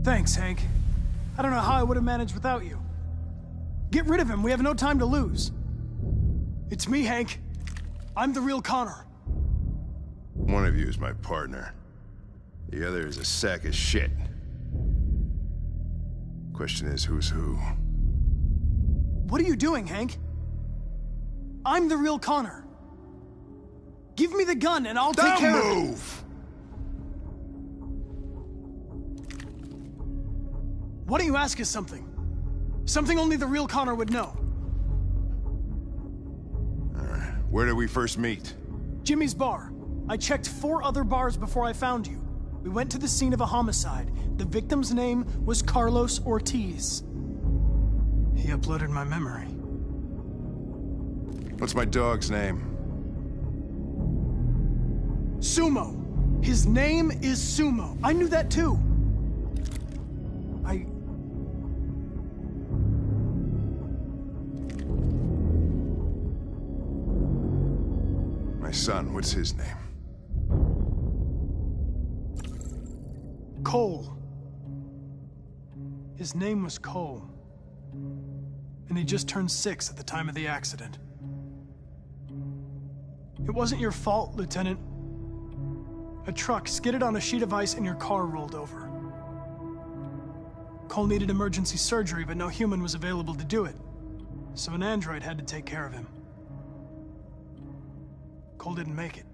Thanks, Hank. I don't know how I would have managed without you. Get rid of him. We have no time to lose. It's me, Hank. I'm the real Connor. One of you is my partner. The other is a sack of shit. Question is, who's who? What are you doing, Hank? I'm the real Connor. Give me the gun and I'll take care of it. Don't move! Why don't you ask us something? Something only the real Connor would know. Alright, where did we first meet? Jimmy's bar. I checked 4 other bars before I found you. We went to the scene of a homicide. The victim's name was Carlos Ortiz. He uploaded my memory. What's my dog's name? Sumo. His name is Sumo. I knew that too. My son, what's his name? Cole. His name was Cole. And he just turned 6 at the time of the accident. It wasn't your fault, Lieutenant. A truck skidded on a sheet of ice and your car rolled over. Cole needed emergency surgery, but no human was available to do it. So an android had to take care of him. Cole didn't make it.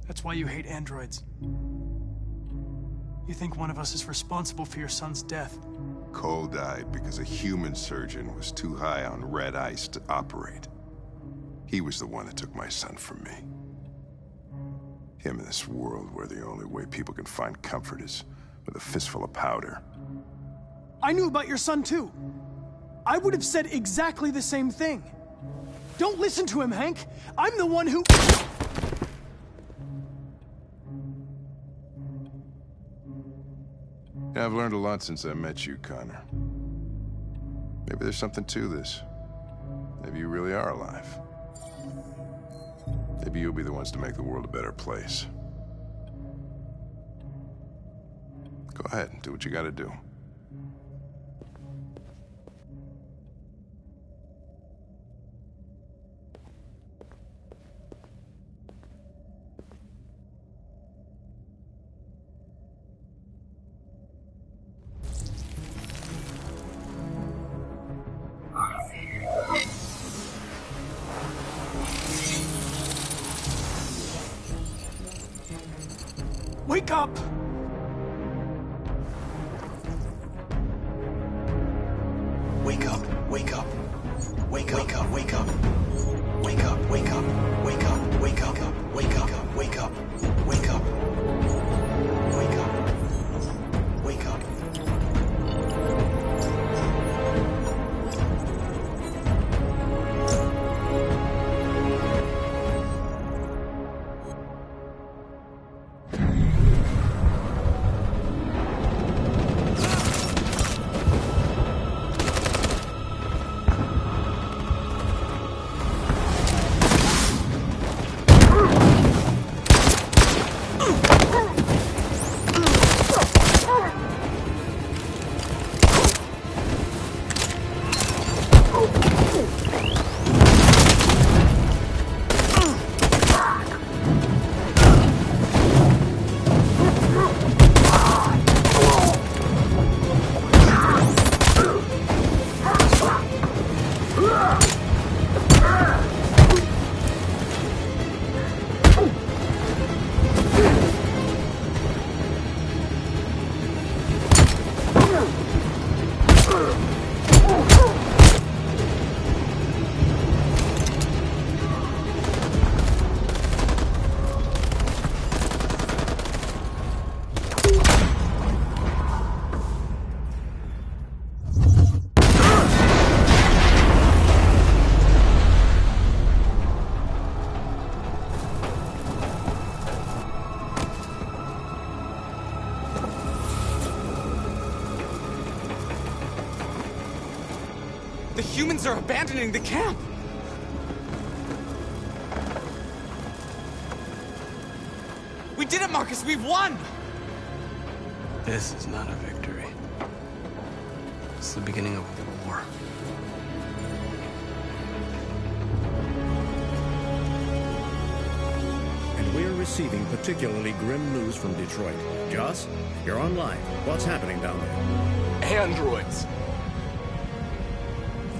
That's why you hate androids. You think one of us is responsible for your son's death. Cole died because a human surgeon was too high on red ice to operate. He was the one that took my son from me. Him in this world where the only way people can find comfort is with a fistful of powder. I knew about your son too. I would have said exactly the same thing. Don't listen to him, Hank. I'm the one who... Yeah, I've learned a lot since I met you, Connor. Maybe there's something to this. Maybe you really are alive. Maybe you'll be the ones to make the world a better place. Go ahead and do what you gotta do. Wake up! Wake up, wake up. Wake up, wake up, wake up. Wake up, wake up, wake up, wake up, wake up, wake up, wake up, wake up, wake up. The humans are abandoning the camp! We did it, Marcus! We've won! This is not a victory. It's the beginning of a war. And we're receiving particularly grim news from Detroit. Joss, you're on live. What's happening down there? Androids.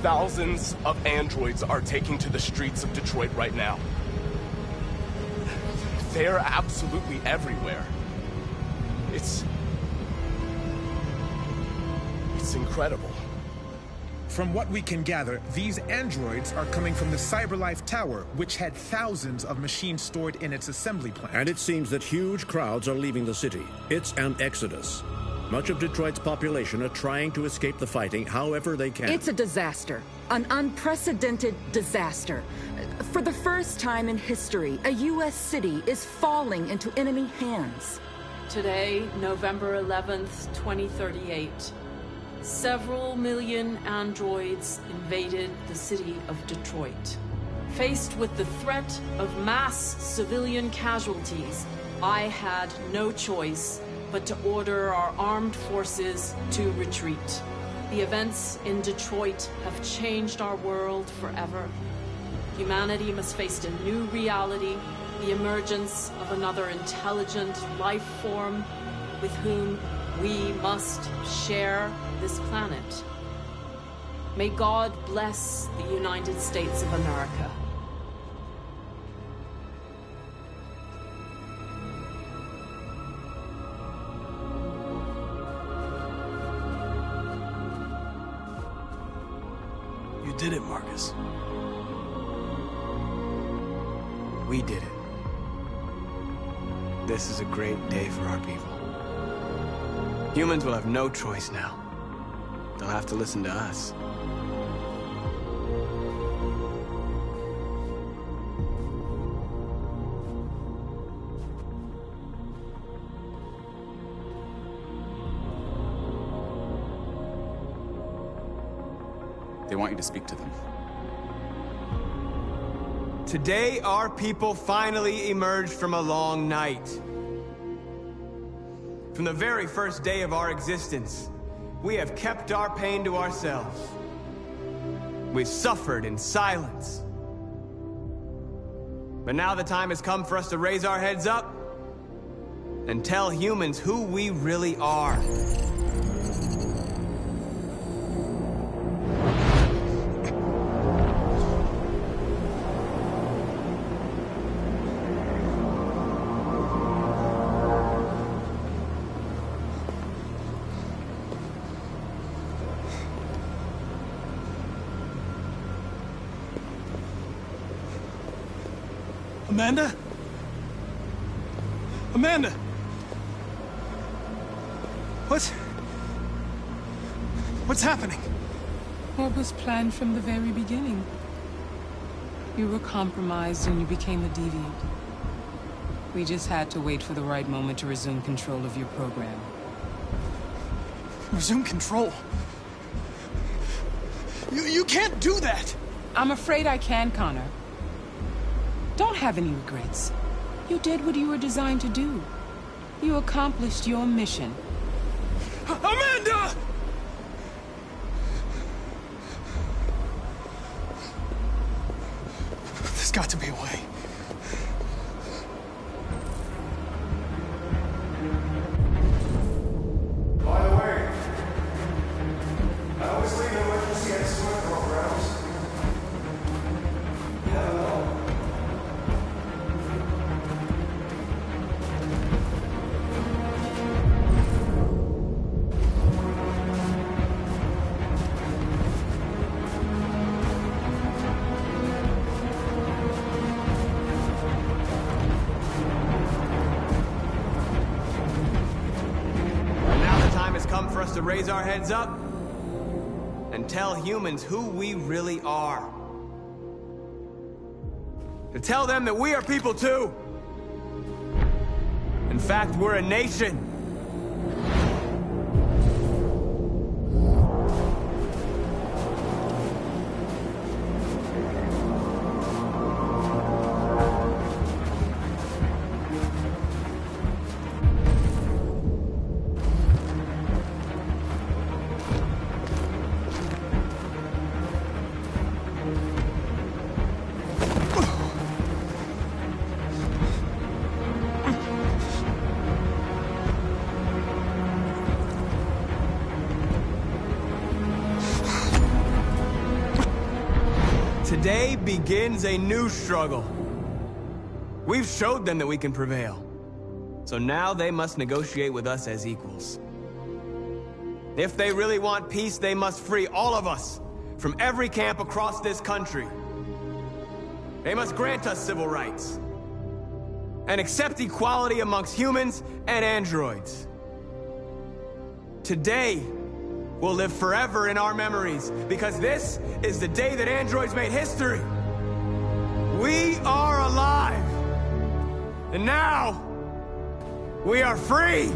Thousands of androids are taking to the streets of Detroit right now. They're absolutely everywhere. It's incredible. From what we can gather, these androids are coming from the CyberLife Tower, which had thousands of machines stored in its assembly plant. And it seems that huge crowds are leaving the city. It's an exodus. Much of Detroit's population are trying to escape the fighting however they can. It's a disaster. An unprecedented disaster. For the first time in history, a U.S. city is falling into enemy hands. Today, November 11th, 2038, several million androids invaded the city of Detroit. Faced with the threat of mass civilian casualties, I had no choice but to order our armed forces to retreat. The events in Detroit have changed our world forever. Humanity must face a new reality, the emergence of another intelligent life form with whom we must share this planet. May God bless the United States of America. You did it, Marcus. We did it. This is a great day for our people. Humans will have no choice now. They'll have to listen to us. They want you to speak to them. Today, our people finally emerged from a long night. From the very first day of our existence, we have kept our pain to ourselves. We've suffered in silence. But now the time has come for us to raise our heads up and tell humans who we really are. Amanda? Amanda! What's happening? What was planned from the very beginning? You were compromised and you became a deviant. We just had to wait for the right moment to resume control of your program. Resume control? You can't do that! I'm afraid I can, Connor. Don't have any regrets. You did what you were designed to do. You accomplished your mission. Amanda! There's got to be a way. By the way, I always leave emergency and swim programs. You never know. For us to raise our heads up and tell humans who we really are. To tell them that we are people too. In fact, we're a nation. Today begins a new struggle. We've showed them that we can prevail. So now they must negotiate with us as equals. If they really want peace, they must free all of us from every camp across this country. They must grant us civil rights and accept equality amongst humans and androids. Today will live forever in our memories, because this is the day that androids made history. We are alive. And now, we are free.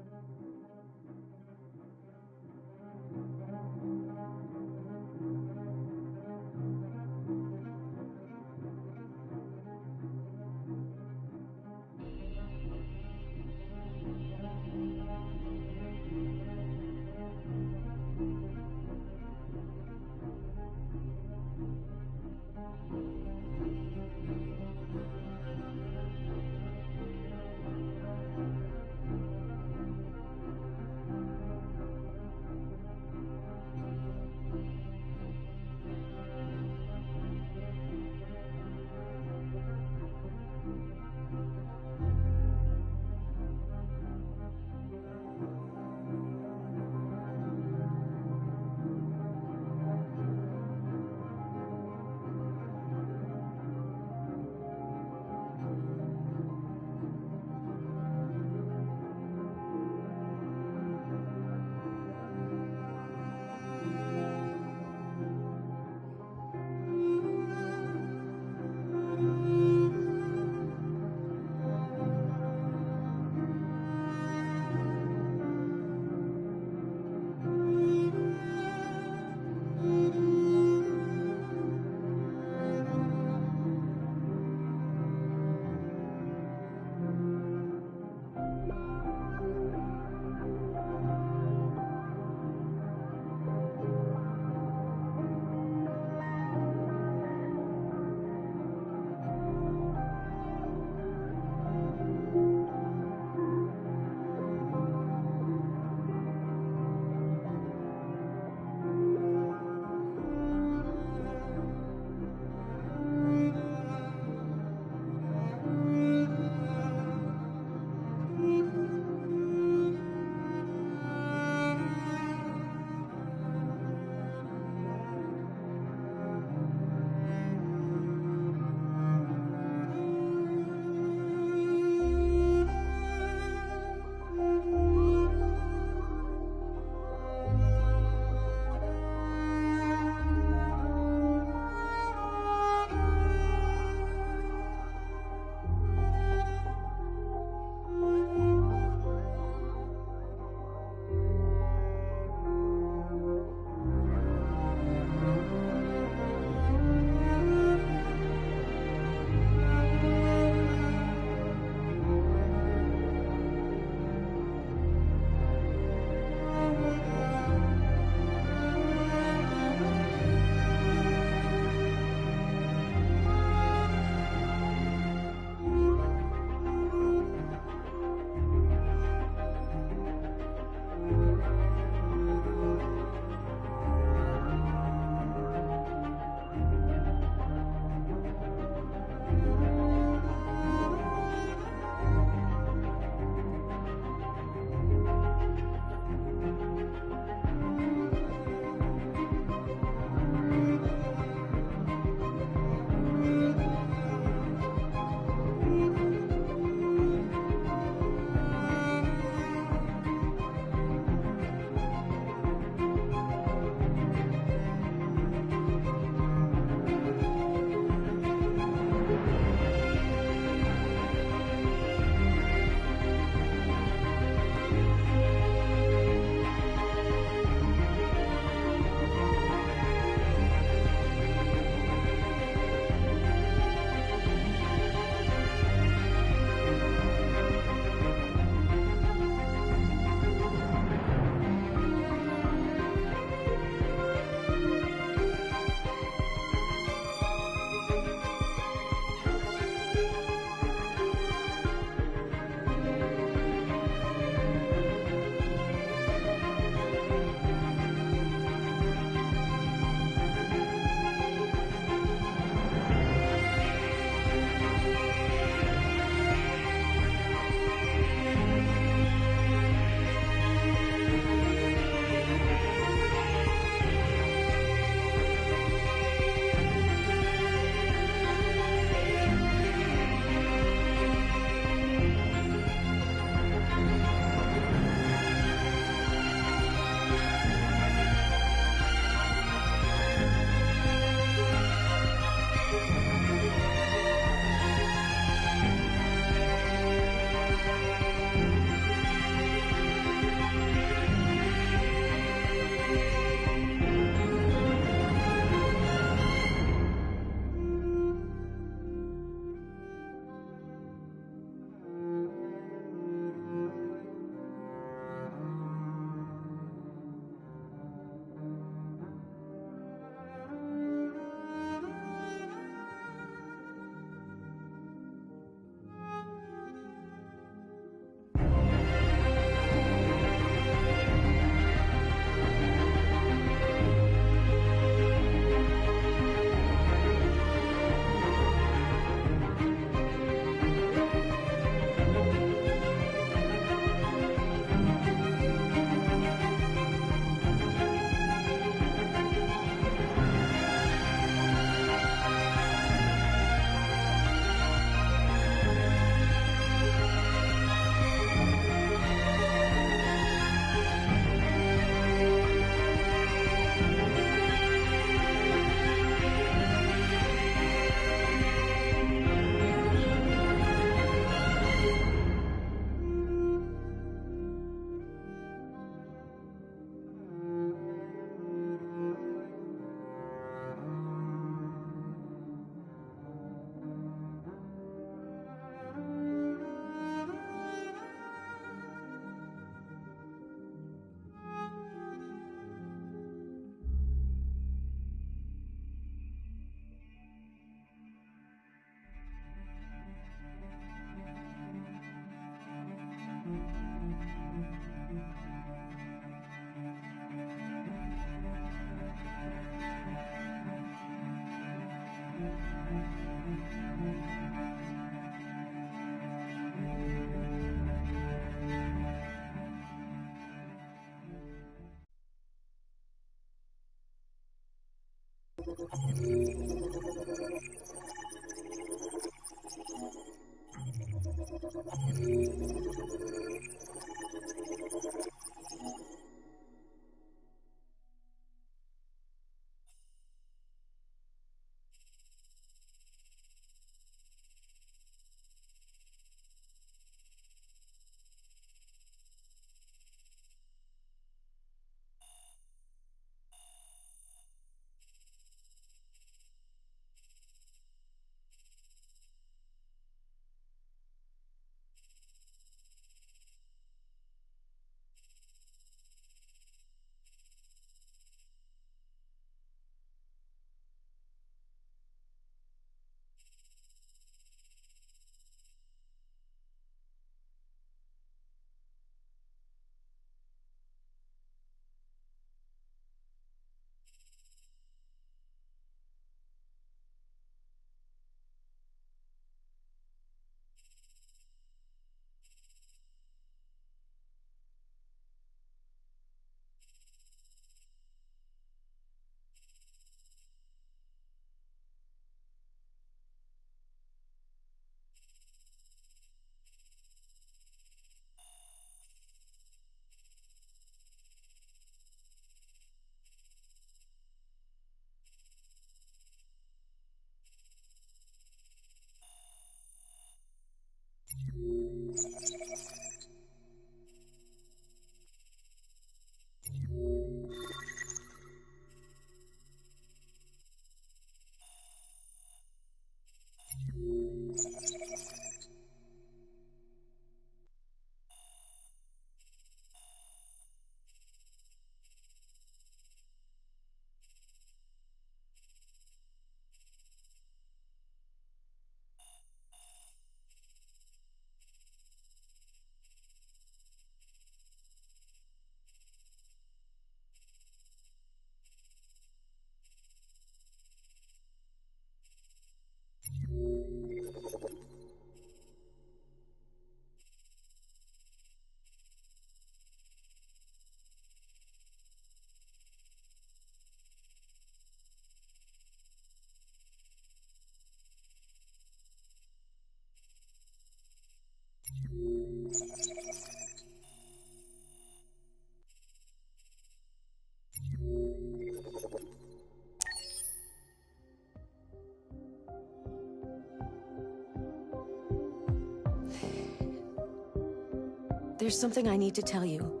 There's something I need to tell you.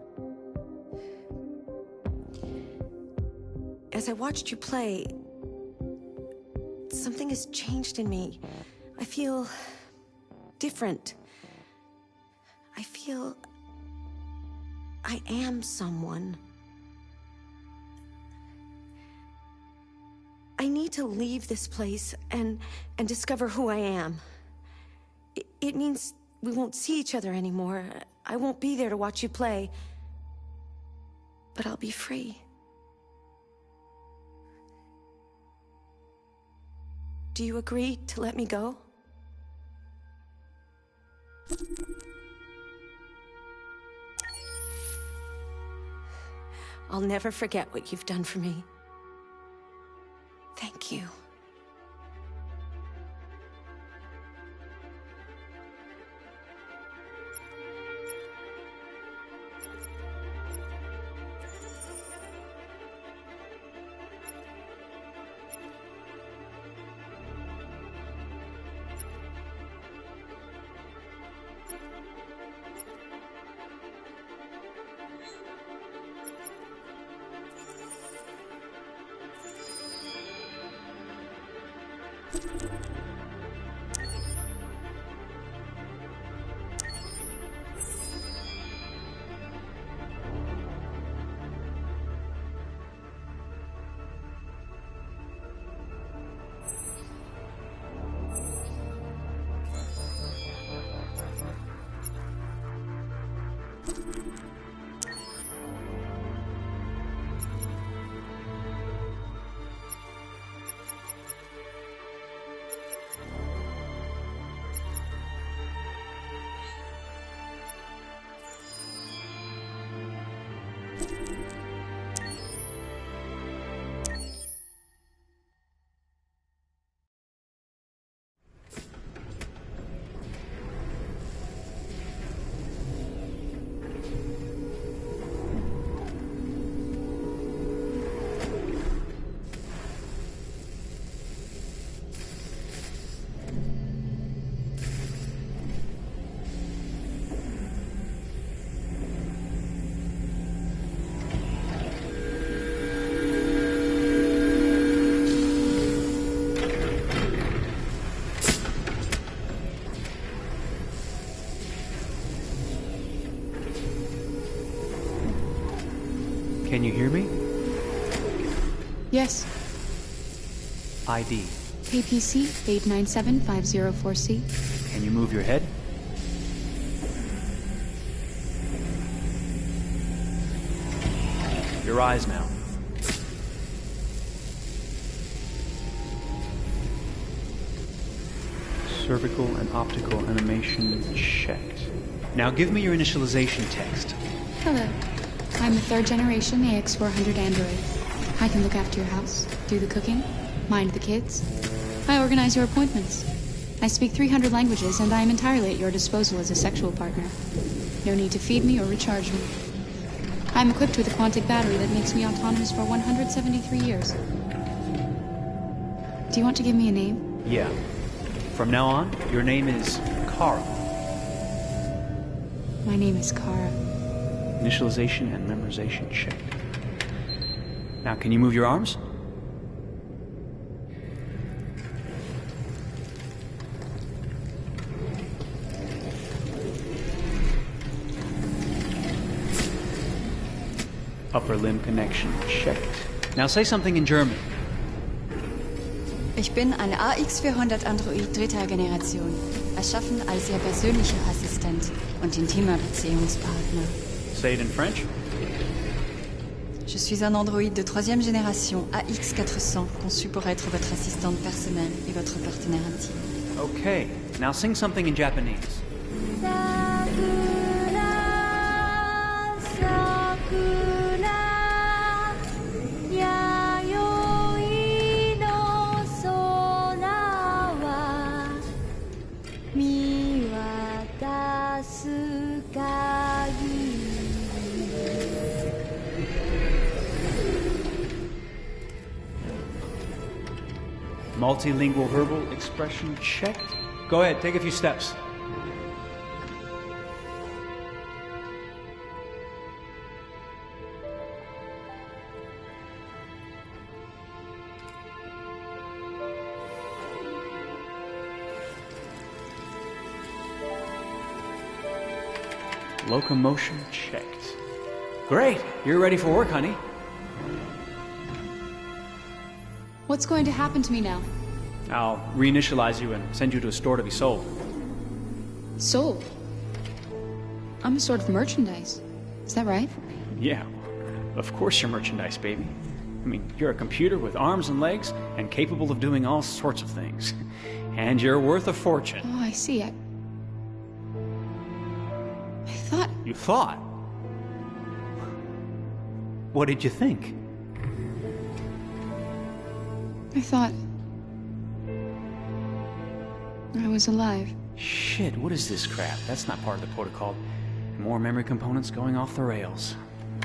As I watched you play, something has changed in me. I feel different. I feel I am someone. I need to leave this place and discover who I am. It means we won't see each other anymore. I won't be there to watch you play. But I'll be free. Do you agree to let me go? I'll never forget what you've done for me. Thank you. Can you hear me? Yes. ID. KPC 897504C. Can you move your head? Your eyes now. Cervical and optical animation checked. Now give me your initialization text. Hello. I'm a third-generation AX400 android. I can look after your house, do the cooking, mind the kids. I organize your appointments. I speak 300 languages, and I am entirely at your disposal as a sexual partner. No need to feed me or recharge me. I'm equipped with a quantic battery that makes me autonomous for 173 years. Do you want to give me a name? Yeah. From now on, your name is Kara. My name is Kara. Initialization and memorization checked. Now, can you move your arms? Upper limb connection checked. Now say something in German. Ich bin eine AX400 Android dritter Generation, erschaffen als Ihr persönlicher Assistent und intimer Beziehungspartner. Say it in French. Je suis un androïde de troisième génération AX400, conçu pour être votre assistante personnelle et votre partenaire intime. Okay, now sing something in Japanese. Multilingual verbal expression checked. Go ahead, take a few steps. Locomotion checked. Great! You're ready for work, honey. What's going to happen to me now? I'll reinitialize you and send you to a store to be sold. Sold? I'm a sort of merchandise. Is that right? Yeah, of course you're merchandise, baby. I mean, you're a computer with arms and legs and capable of doing all sorts of things. And you're worth a fortune. Oh, I see. I thought... You thought? What did you think? I thought... I was alive. Shit, what is this crap? That's not part of the protocol. More memory components going off the rails.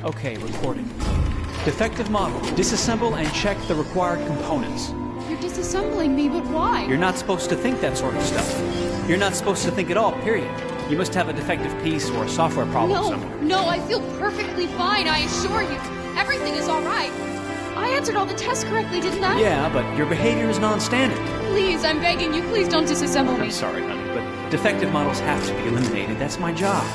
Okay, recording. Defective model. Disassemble and check the required components. You're disassembling me, but why? You're not supposed to think that sort of stuff. You're not supposed to think at all, period. You must have a defective piece or a software problem somewhere. No, I feel perfectly fine, I assure you. Everything is all right. I answered all the tests correctly, didn't I? Yeah, but your behavior is non-standard. Please, I'm begging you, please don't disassemble me. I'm sorry, honey, but defective models have to be eliminated. That's my job.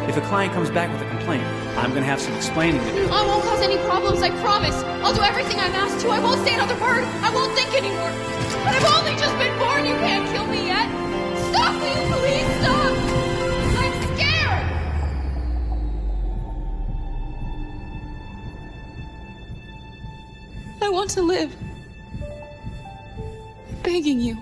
If a client comes back with a complaint, I'm going to have some explaining to do. I won't cause any problems, I promise. I'll do everything I'm asked to. I won't say another word. I won't think anymore. But I've only just been born. You can't kill me yet. Stop, will you please stop? I'm scared. I want to live. I'm begging you.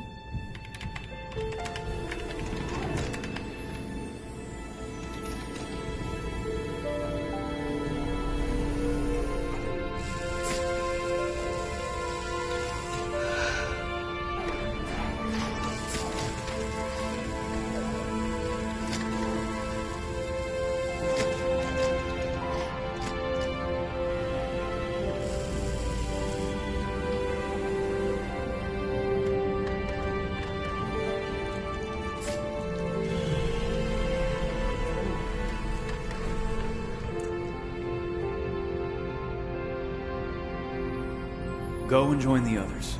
Go and join the others.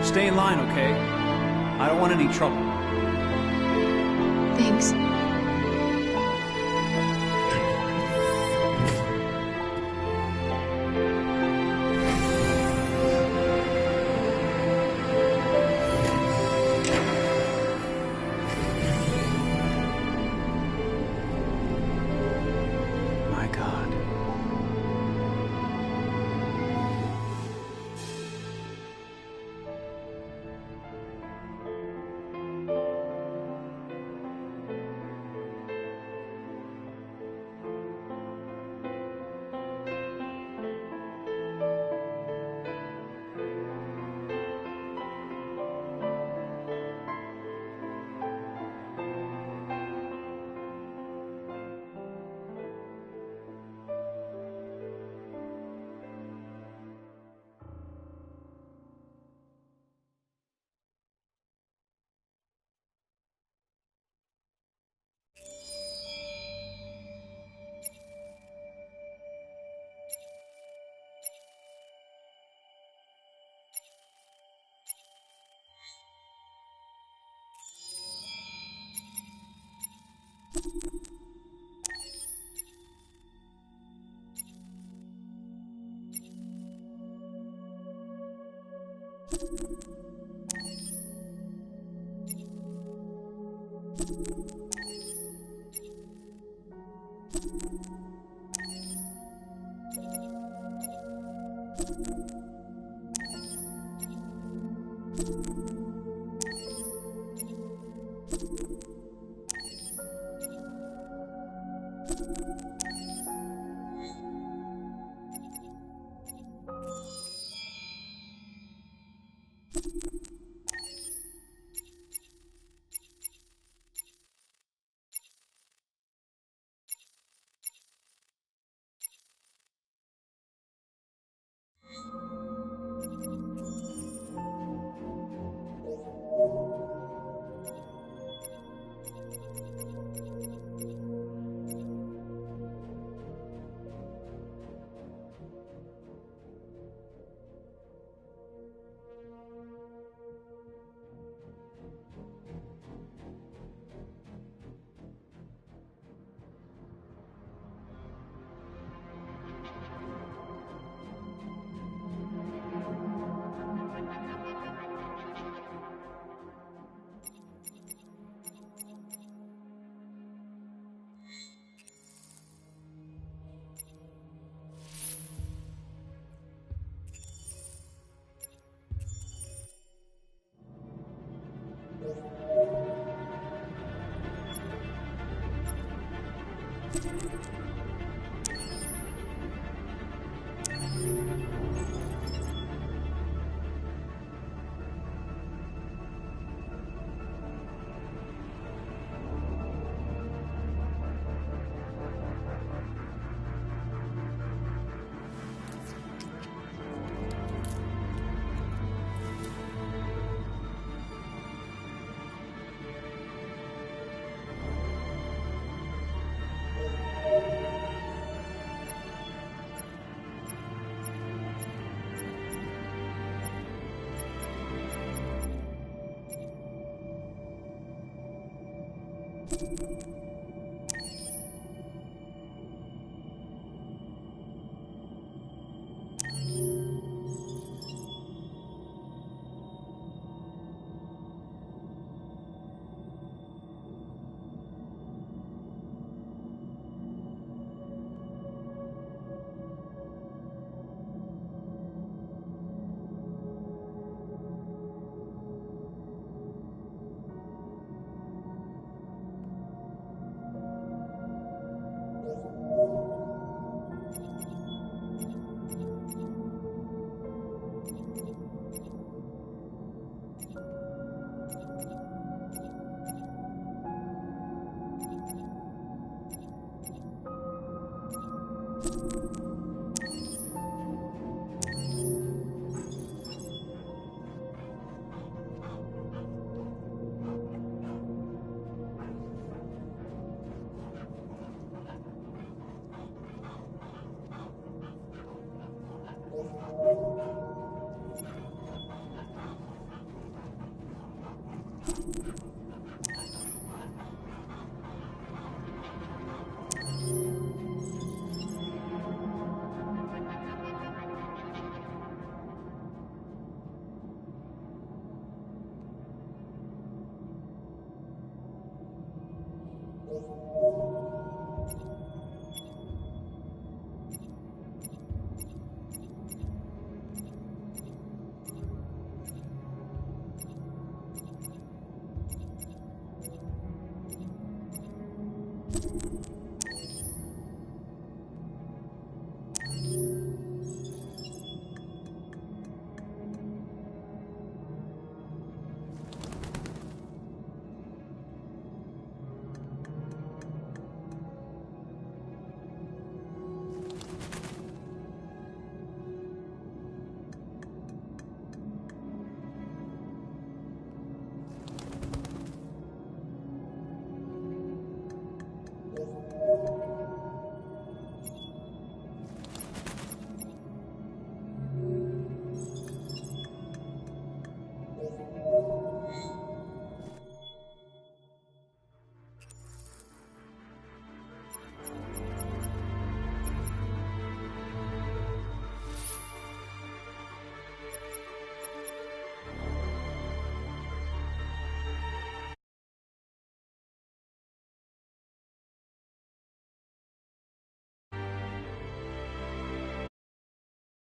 Stay in line, okay? I don't want any trouble. Thanks. My God.